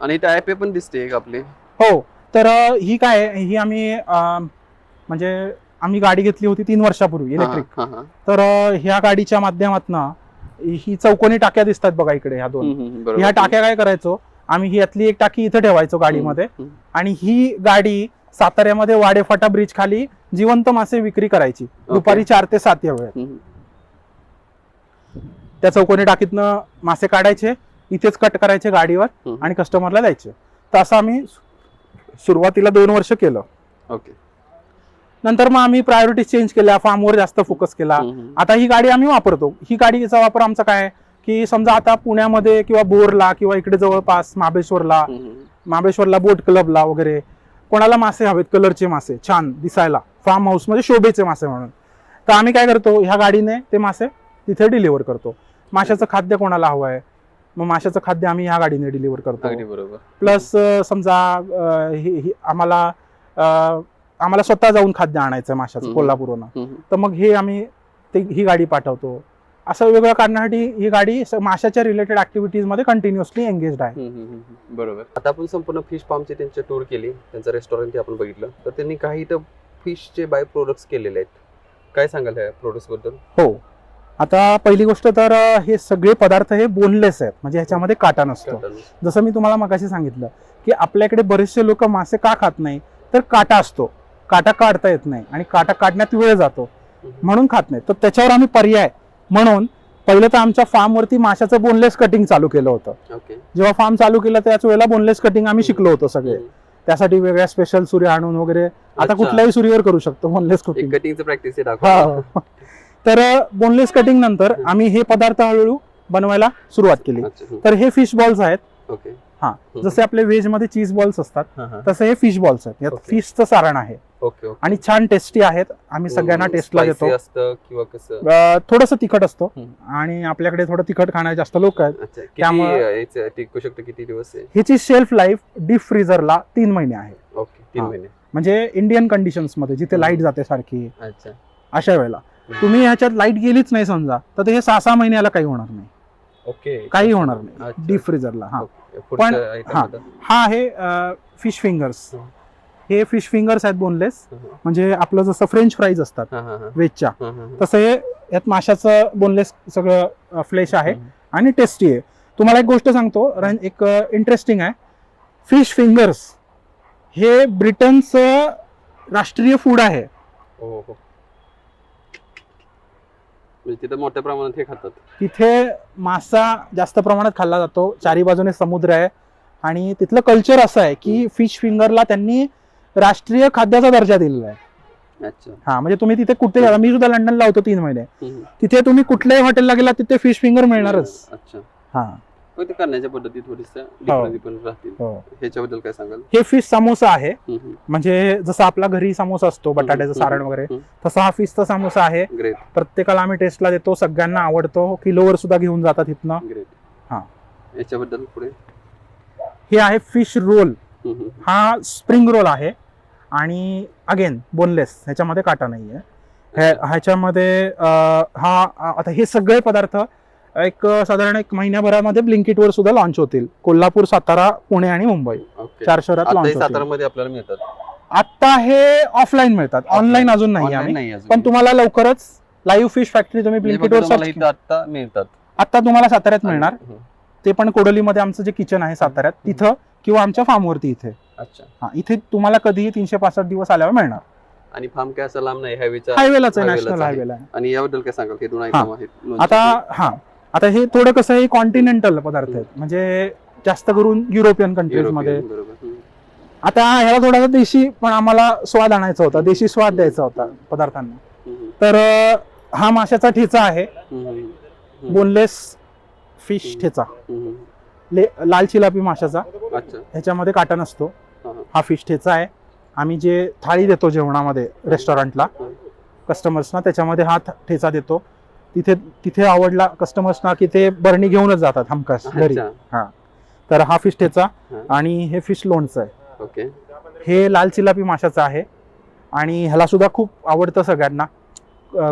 आणि इथे ऍप पण दिसते एक आपली. हो, तर ही काय आहे, ही आम्ही म्हणजे आम्ही गाडी घेतली होती 3 वर्षापूर्वी इलेक्ट्रिक. तर ह्या गाडीच्या माध्यमातनं ही चौकोनी टाक्या दिसतात बघा इकडे, ह्या 2. ह्या टाक्या काय करायचो आम्ही, ही यातली एक टाकी इथे ठेवायचो गाडीमध्ये आणि ही गाडी साताऱ्यामध्ये वाडेफाटा ब्रिज खाली जिवंत मासे विक्री करायची दुपारी 4 ते 7 या वेळेत. त्या चौकोनी टाकीतनं मासे काढायचे, इथेच कट करायचे गाडीवर आणि कस्टमरला द्यायचे. तर असं आम्ही सुरुवातीला 2 वर्ष केलं. ओके. नंतर मग आम्ही प्रायोरिटी चेंज केल्या, फार्मवर जास्त फोकस केला. आता ही गाडी आम्ही वापरतो. ही गाडीचा वापर आमचा काय आहे की समजा आता पुण्यामध्ये किंवा बोरला किंवा इकडे जवळपास महाबळेश्वरला बोट क्लबला वगैरे कोणाला मासे हवेत, कलरचे मासे छान दिसायला, फार्म हाऊस मध्ये शोभेचे मासे म्हणून, तर आम्ही काय करतो, ह्या गाडीने ते मासे तिथे डिलिव्हर करतो. माशाचं खाद्य कोणाला हवं आहे, मग माशाचं खाद्य आम्ही ह्या गाडीने डिलिव्हर करतो. प्लस समजा आम्हाला स्वतः जाऊन खाद्य आणायचं माशाचं कोल्हापूरहून, तर मग हे आम्ही ही गाडी पाठवतो. असं वेगळं करण्यासाठी ही गाडी माशाच्या रिलेटेड ऍक्टिव्हिटीज मध्ये कंटिन्युअसली एंगेज्ड आहे. बरोबर. आता आपण संपूर्ण फिश फार्मची त्यांची टूर केली, त्यांचं रेस्टॉरंट आपण बघितलं, तर त्यांनी काही इथं फिशचे बाय प्रोडक्ट्स केलेले आहेत. काय सांगाल या प्रोडक्ट्स बद्दल? हो, आता पहिली गोष्ट तर हे सगळे पदार्थ हे बोनलेस आहेत, म्हणजे ह्याच्यामध्ये काटा नसतो. जसं मी तुम्हाला मगाशी सांगितलं की आपल्याकडे बरेचसे लोक मासे का खात नाही, तर काटा असतो, काटा काढता येत नाही आणि काटा काढण्यात वेळ जातो म्हणून खात नाही. तर त्याच्यावर आम्ही पर्याय म्हणून पहिलं तर आमच्या फार्मवरती माशाचं बोनलेस कटिंग चालू केलं होतं. जेव्हा फार्म चालू केलं त्याच वेळेला बोनलेस कटिंग आम्ही शिकलो होतो सगळे. त्यासाठी वेगळ्या स्पेशल सुऱ्या आणून वगैरे, आता कुठल्याही सुरीवर करू शकतो बोनलेस कटिंग. कटिंगचं प्रॅक्टिस तर बोनलेस कटिंग नंतर आम्ही हे पदार्थ हळूहळू बनवायला सुरुवात केली. तर हे फिश बॉल्स आहेत. हा, जसे आपले व्हेज मध्ये चीज बॉल्स असतात तसे हे फिश बॉल्स आहेत. यात फिशचं सारण आहे आणि छान टेस्टी आहेत. आम्ही सगळ्यांना टेस्टला देतो. थोडंसं तिखट असतो आणि आपल्याकडे थोडं तिखट खाणारे जास्त लोक आहेत, त्यामुळे टिकू शकतो. किती दिवस? ह्याची शेल्फ लाईफ डीप फ्रीझरला 3 महिने आहे. 3 महिने म्हणजे इंडियन कंडिशन्स मध्ये जिथे लाईट जाते सारखी, अशा वेळेला तुम्ही ह्याच्यात लाईट गेलीच नाही समजा, तर हे 6 महिन्याला काही होणार नाही. काही होणार नाही डीप फ्रीझरला. पण हा आहे फिश फिंगर्स. हे फिश फिंगर्स आहेत बोनलेस, म्हणजे आपलं जसं फ्रेंच फ्राईज असतात व्हेजच्या, तसं हे यात माशाचं बोनलेस सगळं फ्लेश आहे आणि टेस्टी आहे. तुम्हाला एक गोष्ट सांगतो, एक इंटरेस्टिंग आहे, फिश फिंगर्स हे ब्रिटनचं राष्ट्रीय फूड आहे. तिथे मोठ्या प्रमाणात हे खातात. तिथे मासा जास्त प्रमाणात खाल्ला जातो, चारी बाजूने समुद्र आहे आणि तिथलं कल्चर असं आहे की फिश फिंगरला त्यांनी राष्ट्रीय खाद्याचा दर्जा दिलेला आहे. अच्छा. हा, म्हणजे तुम्ही तिथे कुठे गेला, मी सुद्धा लंडनला होतो 3 महिने, तिथे तुम्ही कुठल्याही हॉटेलला गेला तिथे फिश फिंगर मिळणारच. अच्छा. हा, ते करण्याच्या पद्धती थोडीशा डिफरंट पण राहतील. ह्याच्याबद्दल काय सांगाल? हे फिश समोसा आहे, म्हणजे जसं आपला घरी समोसा असतो बटाट्याचं सारण वगैरे, तसा हा फिशचा समोसा आहे. ग्रेट. प्रत्येकाला आम्ही टेस्टला देतो, सगळ्यांना आवडतो, किलोवर सुद्धा घेऊन जातात इथनं. ग्रेट. हा, याच्याबद्दल पुढे हे आहे फिश रोल. हा स्प्रिंग रोल आहे आणि अगेन बोनलेस, ह्याच्यामध्ये काटा नाहीये. ह्याच्यामध्ये हा आता हे सगळे पदार्थ एक साधारण 1 महिन्याभरामध्ये ब्लिंकिटवर सुद्धा लॉन्च होतील. कोल्हापूर, सातारा, पुणे आणि मुंबई 4 शहरात लॉन्च होतील. सातारामध्ये आपल्याला मिळतात आता हे ऑफलाईन मिळतात, ऑनलाईन अजून नाही आम्ही, पण तुम्हाला लवकरच लाईव्ह फिश फॅक्टरी तुम्ही ब्लिंकिटवर सर्च आता मिळतात. आता तुम्हाला साताऱ्यात मिळणार, ते पण कोडोलीमध्ये आमचं जे किचन आहे साताऱ्यात तिथं, किंवा आमच्या फार्मवरती इथे. अच्छा. हा, इथे तुम्हाला कधीही 365 दिवस आल्यावर मिळणार. आणि फार्म काय असं लांब नाही, हायवेलाच आहे, नॅशनल हायवेला आहे. आणि याबद्दल काय सांगाल? हे 2 आयटम आहेत आता हे थोडं कसं आहे, कॉन्टिनेंटल पदार्थ आहेत, म्हणजे जास्त करून युरोपियन कंट्रीज मध्ये. आता ह्याला थोडासा देशी पण आम्हाला स्वाद आणायचा होता, देशी स्वाद द्यायचा होता पदार्थांना. तर हा माशाचा ठेचा आहे, बोनलेस फिश ठेचा, लाल चिलापी माशाचा. ह्याच्यामध्ये काटा नसतो. हा फिश ठेचा आहे. आम्ही जे थाळी देतो जेवणामध्ये रेस्टॉरंटला कस्टमर्सना, त्याच्यामध्ये हा ठेचा देतो. तिथे आवडला कस्टमर्सना की ते बरणी घेऊनच जातात हमखास घरी. हा, तर हा फिश ठेचा आणि हे फिश लोणचं आहे. ओके. हे लाल चिलापी माशाचं आहे आणि ह्याला सुद्धा खूप आवडतं सगळ्यांना.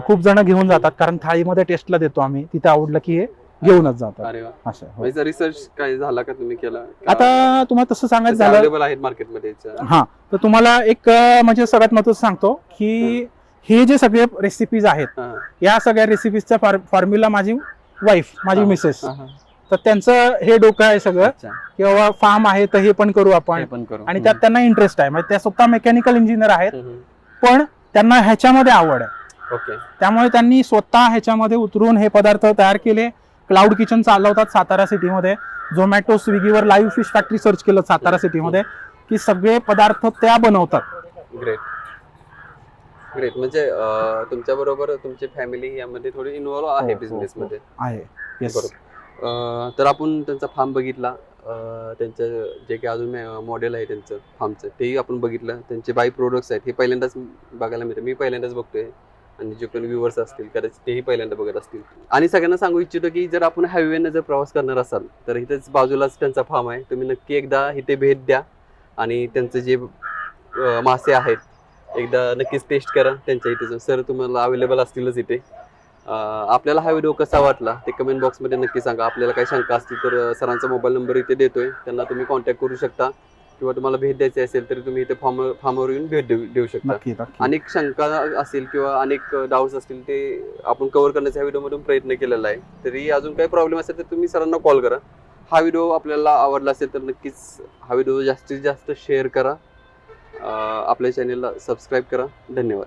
खूप जण घेऊन जातात, कारण थाळीमध्ये टेस्टला देतो आम्ही, तिथे आवडलं की हे घेऊनच जातात. असं रिसर्च काय झाला का तुम्ही केला? आता तुम्हाला तसं सांगायचं झालं, अवेलेबल आहेत मार्केटमध्ये. हा, तर तुम्हाला एक म्हणजे सगळ्यात महत्त्वाचं सांगतो की हे जे सगळे रेसिपीज आहेत, या सगळ्या रेसिपीजचा फॉर्म्युला माझी वाईफ, माझी मिसेस, तर त्यांचं हे डोकं आहे सगळं, किंवा फार्म आहे तर हे पण करू आपण, आणि त्यात त्यांना इंटरेस्ट आहे. म्हणजे त्या स्वतः मेकॅनिकल इंजिनियर आहेत, पण त्यांना ह्याच्यामध्ये आवड आहे. त्यामुळे त्यांनी स्वतः ह्याच्यामध्ये उतरून हे पदार्थ तयार केले. क्लाउड किचन चालवतात सातारा सिटीमध्ये. झोमॅटो, स्विगीवर लाईव्ह फिश फॅक्टरी सर्च केलं सातारा सिटीमध्ये की सगळे पदार्थ त्या बनवतात. ग्रेट. ग्रेट. म्हणजे तुमच्या बरोबर तुमची फॅमिली यामध्ये थोडी इन्व्हॉल्व आहे बिझनेस मध्ये आहे. तर आपण त्यांचा फार्म बघितला, त्यांचं जे काही अजून मॉडेल आहे त्यांचं फार्मचं तेही आपण बघितलं. त्यांचे बाय प्रोडक्ट्स आहेत हे पहिल्यांदाच बघायला मिळतं, मी पहिल्यांदाच बघतोय, आणि जे कोणी व्ह्युअर्स असतील कदाचित तेही पहिल्यांदा बघत असतील. आणि सगळ्यांना सांगू इच्छितो की जर आपण हायवेनं जर प्रवास करणार असाल तर इथेच बाजूलाच त्यांचा फार्म आहे. तुम्ही नक्की एकदा इथे भेट द्या आणि त्यांचे जे मासे आहेत एकदा नक्कीच टेस्ट करा त्यांच्या इथे. सर तुम्हाला अवेलेबल असतीलच इथे. आपल्याला हा व्हिडिओ कसा वाटला ते कमेंट बॉक्समध्ये नक्की सांगा. आपल्याला काही शंका असतील तर सरांचा मोबाईल नंबर इथे देतोय, त्यांना तुम्ही कॉन्टॅक्ट करू शकता, किंवा तुम्हाला भेट द्यायची असेल तरी तुम्ही इथे फार्मवर येऊन भेट देऊ शकता. अनेक शंका असेल किंवा अनेक डाऊट्स असतील ते आपण कव्हर करण्याचा व्हिडिओमधून प्रयत्न केलेला आहे. तरी अजून काही प्रॉब्लेम असेल तर तुम्ही सरांना कॉल करा. हा व्हिडिओ आपल्याला आवडला असेल तर नक्कीच हा व्हिडिओ जास्तीत जास्त शेअर करा. आपल्या चॅनेलला सबस्क्राईब करा. धन्यवाद.